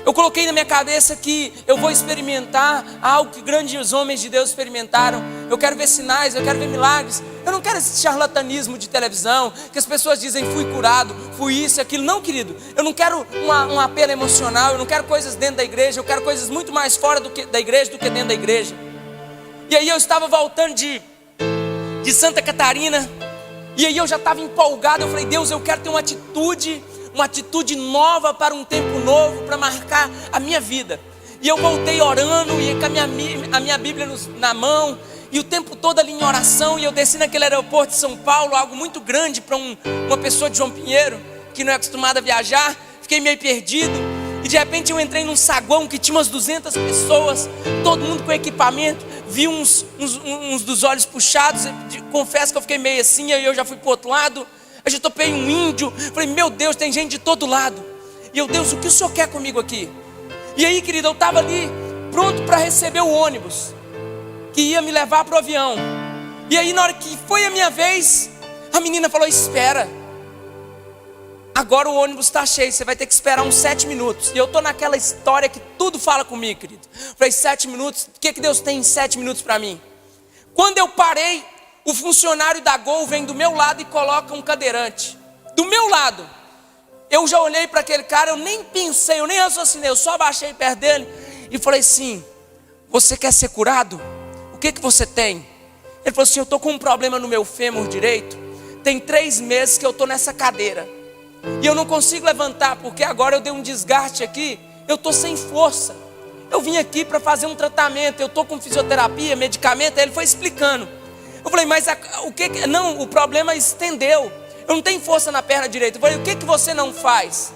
Eu coloquei na minha cabeça que eu vou experimentar algo que grandes homens de Deus experimentaram. Eu quero ver sinais, eu quero ver milagres. Eu não quero esse charlatanismo de televisão, que as pessoas dizem: fui curado, fui isso e aquilo. Não, querido, eu não quero um apelo emocional, eu não quero coisas dentro da igreja, eu quero coisas muito mais fora da igreja do que dentro da igreja. E aí eu estava voltando de Santa Catarina, e aí eu já estava empolgado. Eu falei: Deus, eu quero ter uma atitude nova para um tempo novo, para marcar a minha vida. E eu voltei orando e com a minha Bíblia na mão, e o tempo todo ali em oração. E eu desci naquele aeroporto de São Paulo, algo muito grande para uma pessoa de João Pinheiro, que não é acostumada a viajar. Fiquei meio perdido, e de repente eu entrei num saguão que tinha umas 200 pessoas, todo mundo com equipamento. Vi uns dos olhos puxados. Confesso que eu fiquei meio assim, aí eu já fui para o outro lado. Eu já topei um índio. Falei: meu Deus, tem gente de todo lado. E eu: Deus, o que o Senhor quer comigo aqui? E aí, querido, eu estava ali pronto para receber o ônibus que ia me levar para o avião. E aí, na hora que foi a minha vez, a menina falou: espera, agora o ônibus está cheio, você vai ter que esperar uns 7 minutos. E eu estou naquela história que tudo fala comigo, querido. Falei: 7 minutos, o que Deus tem em 7 minutos para mim? Quando eu parei, o funcionário da Gol vem do meu lado e coloca um cadeirante do meu lado. Eu já olhei para aquele cara, eu nem pensei, eu nem raciocinei, eu só abaixei perto dele e falei assim: você quer ser curado? O que você tem? Ele falou assim: eu estou com um problema no meu fêmur direito, tem 3 meses que eu estou nessa cadeira, e eu não consigo levantar, porque agora eu dei um desgaste aqui, eu estou sem força. Eu vim aqui para fazer um tratamento, eu estou com fisioterapia, medicamento. Aí ele foi explicando. Eu falei, mas o que? Não, o problema estendeu. Eu não tenho força na perna direita. Eu falei, o que você não faz?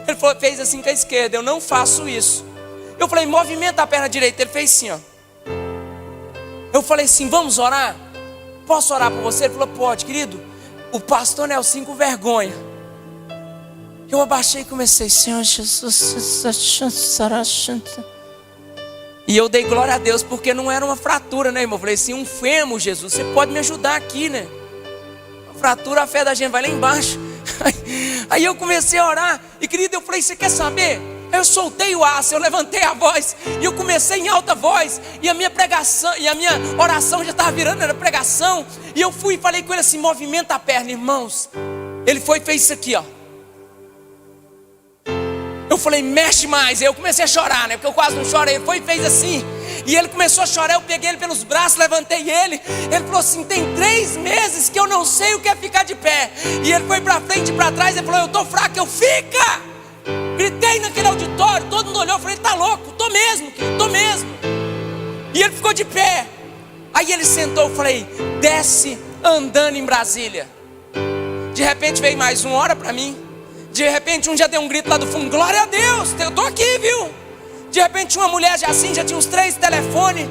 Ele falou, fez assim com a esquerda. Eu não faço isso. Eu falei, movimenta a perna direita. Ele fez assim, ó. Eu falei assim, vamos orar? Posso orar por você? Ele falou, pode, querido. O pastor Nelson com vergonha. Eu abaixei e comecei, Senhor Jesus. E eu dei glória a Deus, porque não era uma fratura, né, irmão? Eu falei assim, um fêmur, Jesus, você pode me ajudar aqui, né? A fratura, a fé da gente vai lá embaixo. Aí eu comecei a orar. E querido, eu falei, você quer saber? Eu soltei o aço, eu levantei a voz. E eu comecei em alta voz. E a minha pregação, e a minha oração já estava virando, era pregação. E eu fui e falei com ele assim, movimenta a perna, irmãos. Ele foi e fez isso aqui, ó. Eu falei, mexe mais. Aí eu comecei a chorar, né? Porque eu quase não chorei. Ele foi e fez assim. E ele começou a chorar. Eu peguei ele pelos braços, levantei ele. Ele falou assim, tem 3 meses que eu não sei o que é ficar de pé. E ele foi pra frente e pra trás. Ele falou, eu tô fraco. Eu, fica! Gritei naquele auditório. Todo mundo olhou. Eu falei, tá louco? Tô mesmo, querido, tô mesmo. E ele ficou de pé. Aí ele sentou. Eu falei, desce andando em Brasília. De repente veio mais um, ora pra mim. De repente um já deu um grito lá do fundo, glória a Deus, eu tô aqui, viu? De repente uma mulher já assim, já tinha uns 3 telefones.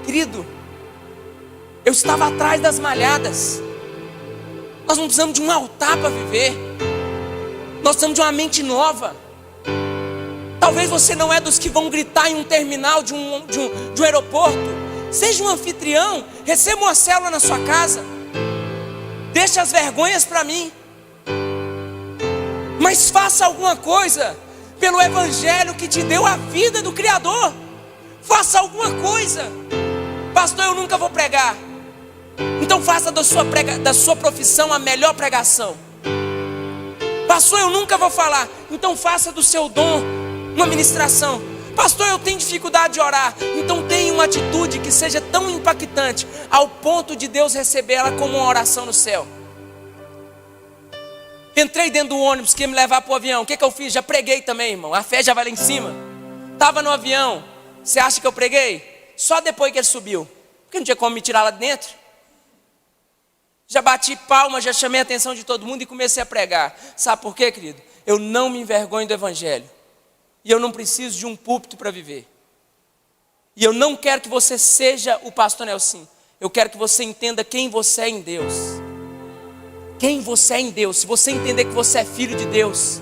Querido, eu estava atrás das malhadas. Nós não precisamos de um altar para viver. Nós precisamos de uma mente nova. Talvez você não é dos que vão gritar em um terminal de um aeroporto. Seja um anfitrião, receba uma célula na sua casa. Deixa as vergonhas para mim. Mas faça alguma coisa pelo evangelho que te deu a vida do Criador. Faça alguma coisa. Pastor, eu nunca vou pregar. Então faça da sua profissão a melhor pregação. Pastor, eu nunca vou falar. Então faça do seu dom uma ministração. Pastor, eu tenho dificuldade de orar. Então tenha uma atitude que seja tão impactante ao ponto de Deus receber ela como uma oração no céu. Entrei dentro do ônibus que ia me levar para o avião. O que eu fiz? Já preguei também, irmão. A fé já vai lá em cima. Estava no avião. Você acha que eu preguei? Só depois que ele subiu. Porque não tinha como me tirar lá de dentro. Já bati palma, já chamei a atenção de todo mundo e comecei a pregar. Sabe por quê, querido? Eu não me envergonho do evangelho. E eu não preciso de um púlpito para viver. E eu não quero que você seja o pastor Nelson. Eu quero que você entenda quem você é em Deus. Quem você é em Deus. Se você entender que você é filho de Deus.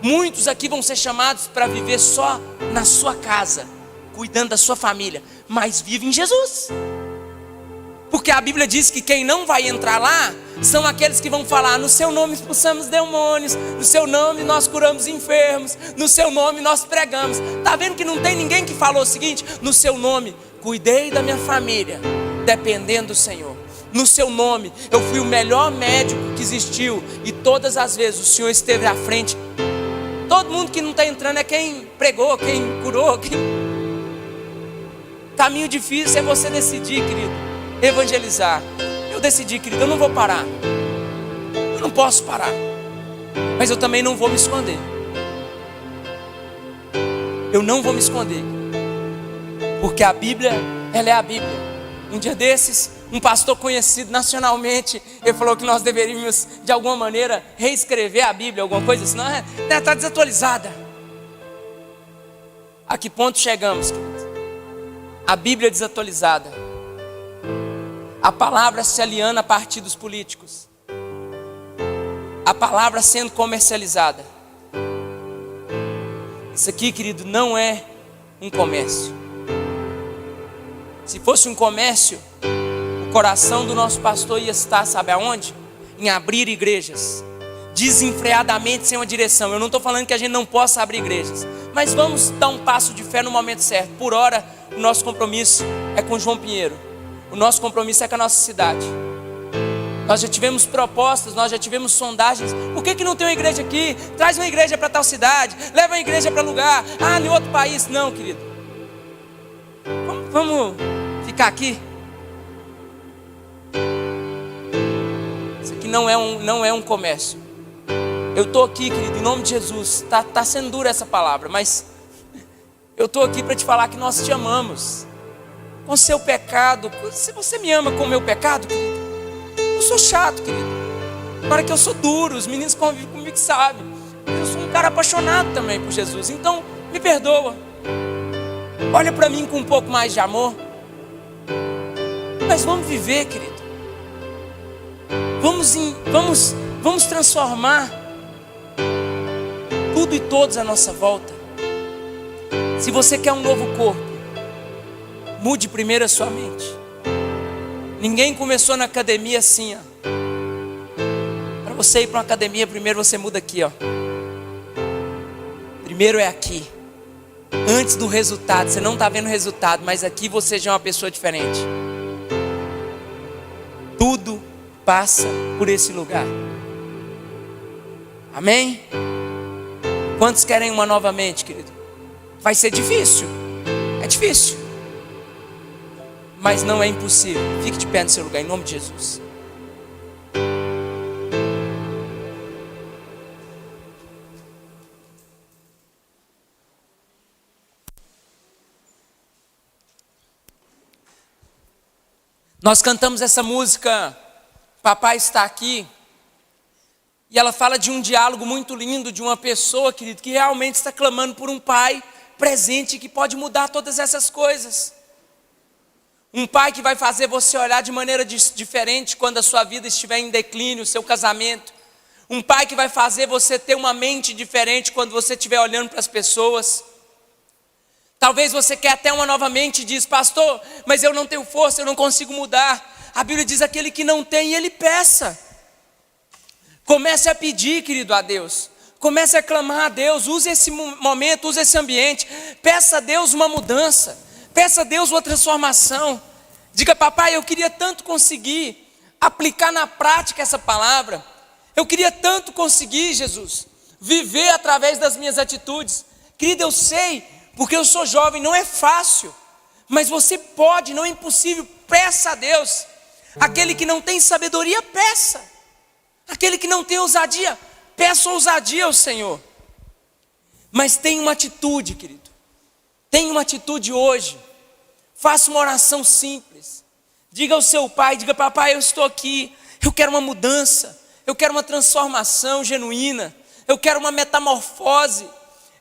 Muitos aqui vão ser chamados para viver só na sua casa, cuidando da sua família. Mas vive em Jesus. Porque a Bíblia diz que quem não vai entrar lá são aqueles que vão falar, no seu nome expulsamos demônios, no seu nome nós curamos enfermos, no seu nome nós pregamos. Está vendo que não tem ninguém que falou o seguinte? No seu nome, cuidei da minha família, dependendo do Senhor. No seu nome, eu fui o melhor médico que existiu e todas as vezes o Senhor esteve à frente. Todo mundo que não está entrando é quem pregou, quem curou, Caminho difícil é você decidir, querido, evangelizar. Eu decidi, querido, eu não vou parar. Eu não posso parar. Mas eu também não vou me esconder. Eu não vou me esconder. Porque a Bíblia, ela é a Bíblia. Um dia desses, um pastor conhecido nacionalmente, ele falou que nós deveríamos, de alguma maneira, reescrever a Bíblia, alguma coisa assim. Não, está desatualizada. A que ponto chegamos, querido? A Bíblia desatualizada. A palavra se aliando a partir dos políticos. A palavra sendo comercializada. Isso aqui, querido, não é um comércio. Se fosse um comércio, o coração do nosso pastor ia estar, sabe aonde? Em abrir igrejas. Desenfreadamente, sem uma direção. Eu não estou falando que a gente não possa abrir igrejas. Mas vamos dar um passo de fé no momento certo. Por hora, o nosso compromisso é com João Pinheiro. O nosso compromisso é com a nossa cidade. Nós já tivemos propostas, nós já tivemos sondagens. Por que não tem uma igreja aqui? Traz uma igreja para tal cidade. Leva uma igreja para lugar. Em outro país. Não, querido. Vamos ficar aqui. Isso aqui não é um comércio. Eu estou aqui, querido, em nome de Jesus. Tá sendo dura essa palavra, mas eu estou aqui para te falar que nós te amamos. com o seu pecado. Se você me ama com o meu pecado, querido, eu sou chato, querido. Agora que eu sou duro, os meninos que convivem comigo sabem. Eu sou um cara apaixonado também por Jesus. Então, me perdoa. Olha para mim com um pouco mais de amor. Mas vamos viver, querido. Vamos transformar tudo e todos à nossa volta. Se você quer um novo corpo, mude primeiro a sua mente. Ninguém começou na academia assim, ó. Para você ir para uma academia, primeiro você muda aqui, ó. Primeiro é aqui. Antes do resultado, você não está vendo o resultado, mas aqui você já é uma pessoa diferente. Tudo passa por esse lugar. Amém? Quantos querem uma nova mente, querido? Vai ser difícil. É difícil. Mas não é impossível. Fique de pé no seu lugar, em nome de Jesus. Nós cantamos essa música, Papai Está Aqui, e ela fala de um diálogo muito lindo de uma pessoa, querido, que realmente está clamando por um pai presente que pode mudar todas essas coisas. Um pai que vai fazer você olhar de maneira diferente quando a sua vida estiver em declínio, o seu casamento. Um pai que vai fazer você ter uma mente diferente quando você estiver olhando para as pessoas. Talvez você quer até uma nova mente e diz: pastor, mas eu não tenho força, eu não consigo mudar. A Bíblia diz: aquele que não tem, ele peça. Comece a pedir, querido, a Deus. Comece a clamar a Deus. Use esse momento, use esse ambiente. Peça a Deus uma mudança. Peça a Deus uma transformação. Diga: papai, eu queria tanto conseguir aplicar na prática essa palavra. Eu queria tanto conseguir, Jesus, viver através das minhas atitudes. Querido, eu sei, porque eu sou jovem, não é fácil, mas você pode, não é impossível. Peça a Deus. Aquele que não tem sabedoria, peça. Aquele que não tem ousadia, peça ousadia ao Senhor. Mas tenha uma atitude, querido. Tenha uma atitude hoje. Faça uma oração simples. Diga ao seu pai, diga: papai, eu estou aqui, eu quero uma mudança, eu quero uma transformação genuína, eu quero uma metamorfose,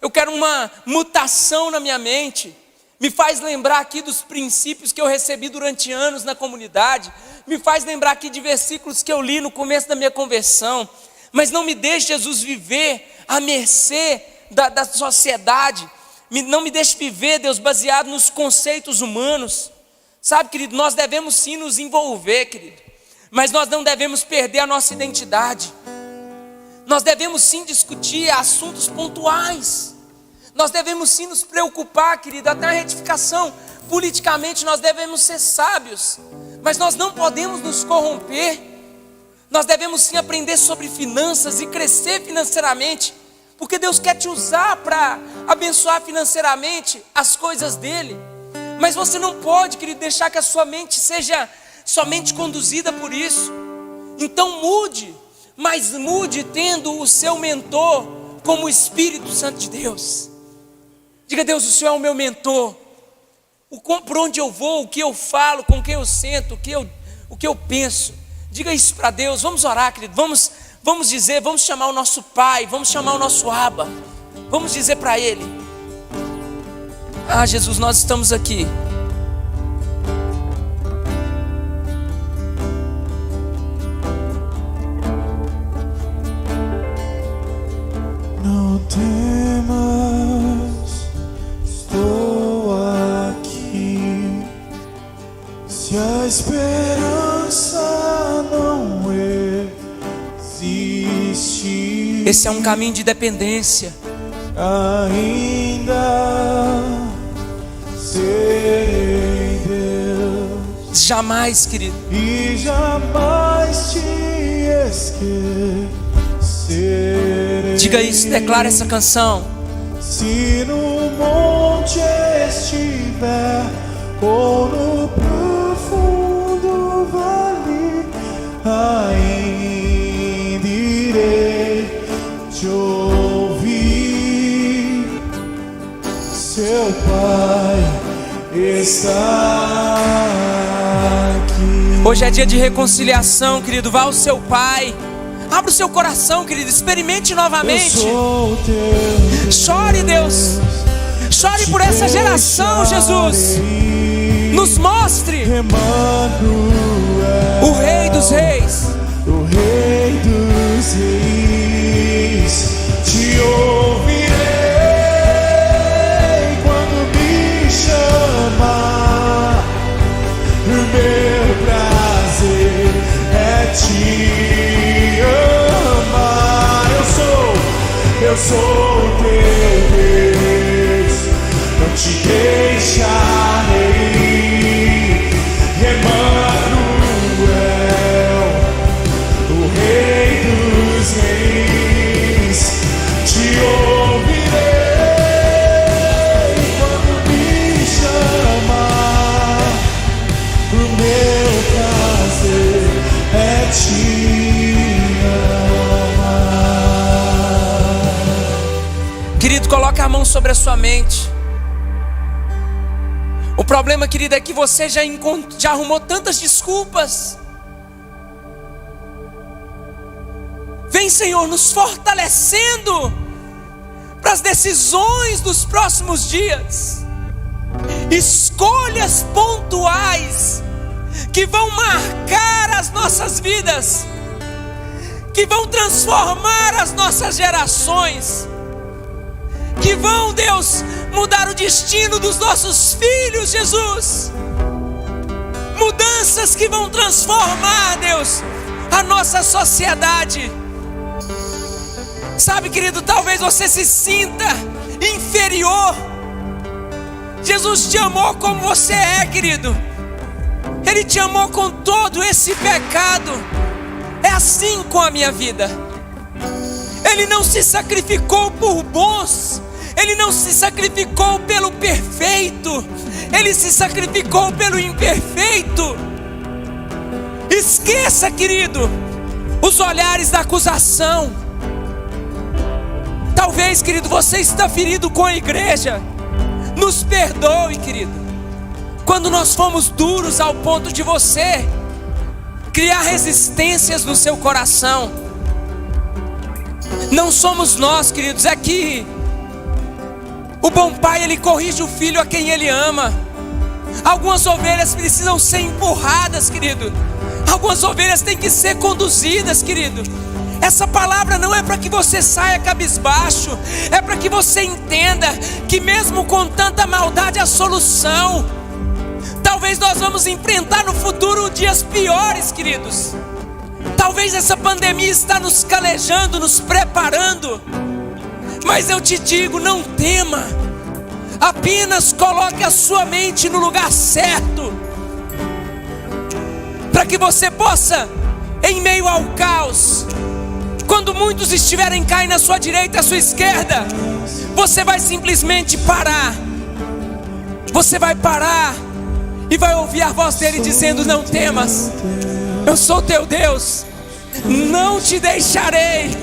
eu quero uma mutação na minha mente. Me faz lembrar aqui dos princípios que eu recebi durante anos na comunidade. Me faz lembrar aqui de versículos que eu li no começo da minha conversão. Mas não me deixe, Jesus, viver à mercê da sociedade. Não me deixe viver, Deus, baseado nos conceitos humanos. Sabe, querido, nós devemos sim nos envolver, querido, mas nós não devemos perder a nossa identidade. Nós devemos sim discutir assuntos pontuais. Nós devemos sim nos preocupar, querido, até a retificação. Politicamente nós devemos ser sábios, mas nós não podemos nos corromper. Nós devemos sim aprender sobre finanças e crescer financeiramente, porque Deus quer te usar para abençoar financeiramente as coisas dele. Mas você não pode, querido, deixar que a sua mente seja somente conduzida por isso. Então mude, mas mude tendo o seu mentor como o Espírito Santo de Deus. Diga: Deus, o Senhor é o meu mentor. Por onde eu vou, o que eu falo, com quem eu sento, o que eu penso. Diga isso para Deus. Vamos orar, querido. Vamos dizer, vamos chamar o nosso Pai, vamos chamar o nosso Abba. Vamos dizer para Ele: ah, Jesus, nós estamos aqui. Não temas, estou aqui. Se a esperança não existe, Esse é um caminho de dependência. ainda serei Deus Jamais, querido. e jamais te esquecerei. Diga isso, declara essa canção. Se no monte estiver ou no profundo vale, ainda irei te ouvir. Seu Pai, está aqui. Hoje é dia de reconciliação, querido. Vá ao seu Pai. Abra o seu coração, querido. Experimente novamente. Chore, Deus. Chore por essa geração, Jesus. Nos mostre o Rei dos Reis. O Rei dos Reis. Te ouvirei quando me chamar. O meu prazer é te amar. Eu sou o teu Deus, não te deixarei. Emanuel, o Rei dos Reis, te ouvirei quando me chamar. O meu prazer é te amar. Querido, coloca a mão sobre a sua mente. O problema, querido, é que você já arrumou tantas desculpas. Vem, Senhor, nos fortalecendo para as decisões dos próximos dias. Escolhas pontuais que vão marcar as nossas vidas, que vão transformar as nossas gerações, que vão, Deus, mudar o destino dos nossos filhos, Jesus. Mudanças que vão transformar, Deus, a nossa sociedade. Sabe, querido, talvez você se sinta inferior. Jesus te amou como você é, querido. Ele te amou com todo esse pecado. É assim com a minha vida. Ele não se sacrificou por bons. Ele não se sacrificou pelo perfeito. Ele se sacrificou pelo imperfeito. Esqueça, querido, os olhares da acusação. Talvez, querido, você está ferido com a igreja. Nos perdoe, querido, quando nós fomos duros ao ponto de você criar resistências no seu coração. Não somos nós, queridos, é que o bom pai, ele corrige o filho a quem ele ama. Algumas ovelhas precisam ser empurradas, querido. Algumas ovelhas têm que ser conduzidas, querido. Essa palavra não é para que você saia cabisbaixo. É para que você entenda que mesmo com tanta maldade há solução. Talvez nós vamos enfrentar no futuro dias piores, queridos. Talvez essa pandemia está nos calejando, nos preparando. Mas eu te digo, não tema. Apenas coloque a sua mente no lugar certo, para que você possa, em meio ao caos, quando muitos estiverem caindo à sua direita, à sua esquerda, você vai simplesmente parar. Você vai parar e vai ouvir a voz dele dizendo: não temas, eu sou teu Deus, não te deixarei.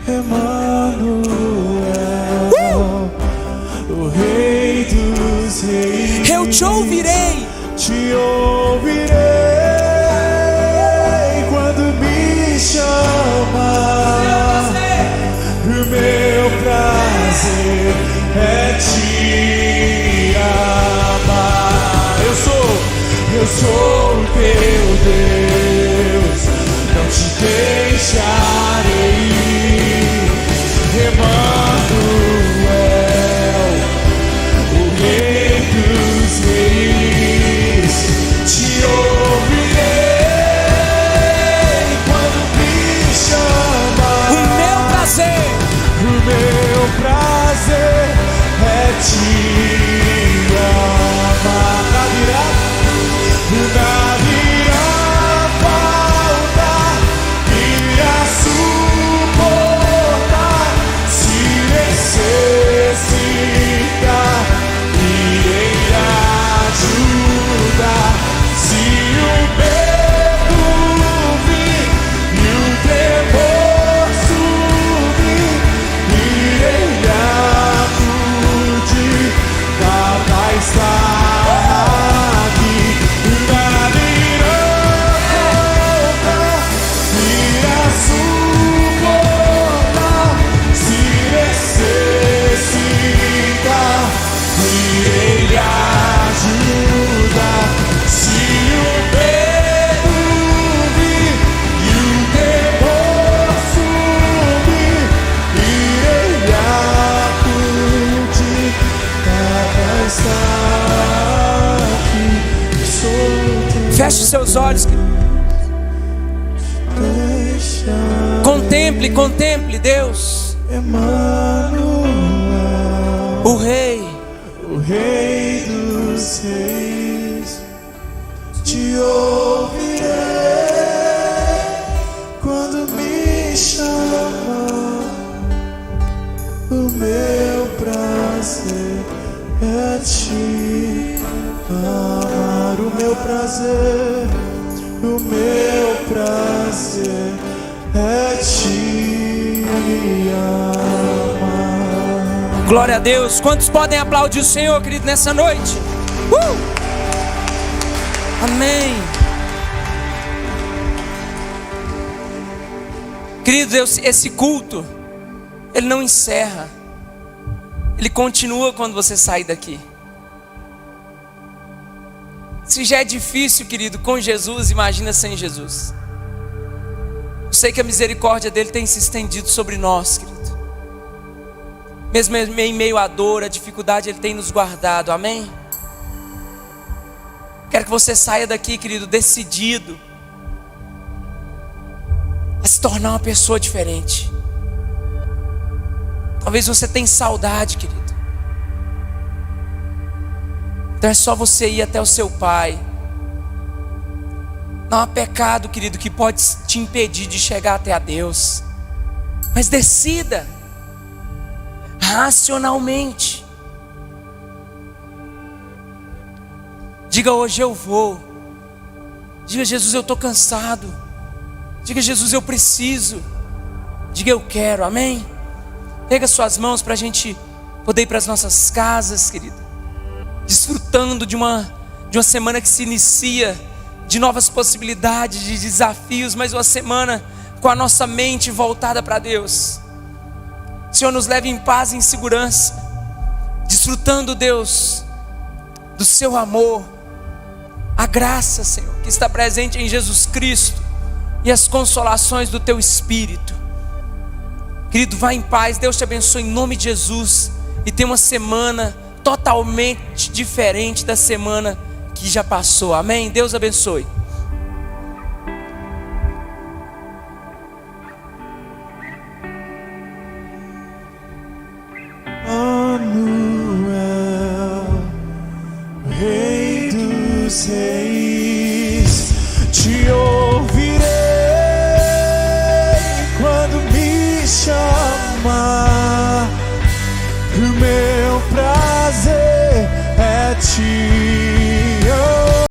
Emanuel, o Rei dos Reis, eu te ouvirei. Te ouvirei quando me chamar. O meu prazer é te amar. Eu sou o teu Deus, não te deixarei. Emanuel, o Rei dos Reis, te ouvirei quando me chamar. O meu prazer é te amar. Nada irá faltar, irá suportar. Se necessitar, irei ajudar. Se o medo vir e o temor subir, irei acudir. Da paz seus olhos, querido. Contemple, contemple Deus, Emmanuel, o Rei. o Rei dos Reis. Te ouvirei quando me chamar. O meu prazer é te amar. O meu prazer é te amar. Glória a Deus. Quantos podem aplaudir o Senhor, querido, nessa noite? Amém. Queridos, esse culto, ele não encerra. Ele continua quando você sair daqui. Se já é difícil, querido, com Jesus, imagina sem Jesus. Eu sei que a misericórdia dele tem se estendido sobre nós, querido. Mesmo em meio à dor, à dificuldade, ele tem nos guardado, amém? Quero que você saia daqui, querido, decidido a se tornar uma pessoa diferente. Talvez você tenha saudade, querido. Então é só você ir até o seu Pai. Não há pecado, querido, que pode te impedir de chegar até a Deus. Mas decida racionalmente. Diga: hoje eu vou. Diga: Jesus, eu estou cansado. Diga: Jesus, eu preciso. Diga: eu quero, amém? Pega suas mãos para a gente poder ir para as nossas casas, querido, desfrutando de uma semana que se inicia, de novas possibilidades, de desafios, mas uma semana com a nossa mente voltada para Deus. Senhor, nos leve em paz e em segurança, desfrutando, Deus, do seu amor, a graça, Senhor, que está presente em Jesus Cristo, e as consolações do teu Espírito. Querido, vá em paz, Deus te abençoe em nome de Jesus, e tenha uma semana totalmente diferente da semana que já passou, amém? Deus abençoe. Emmanuel, Rei dos Reis, te ouvirei quando me chamar. O meu prazer é te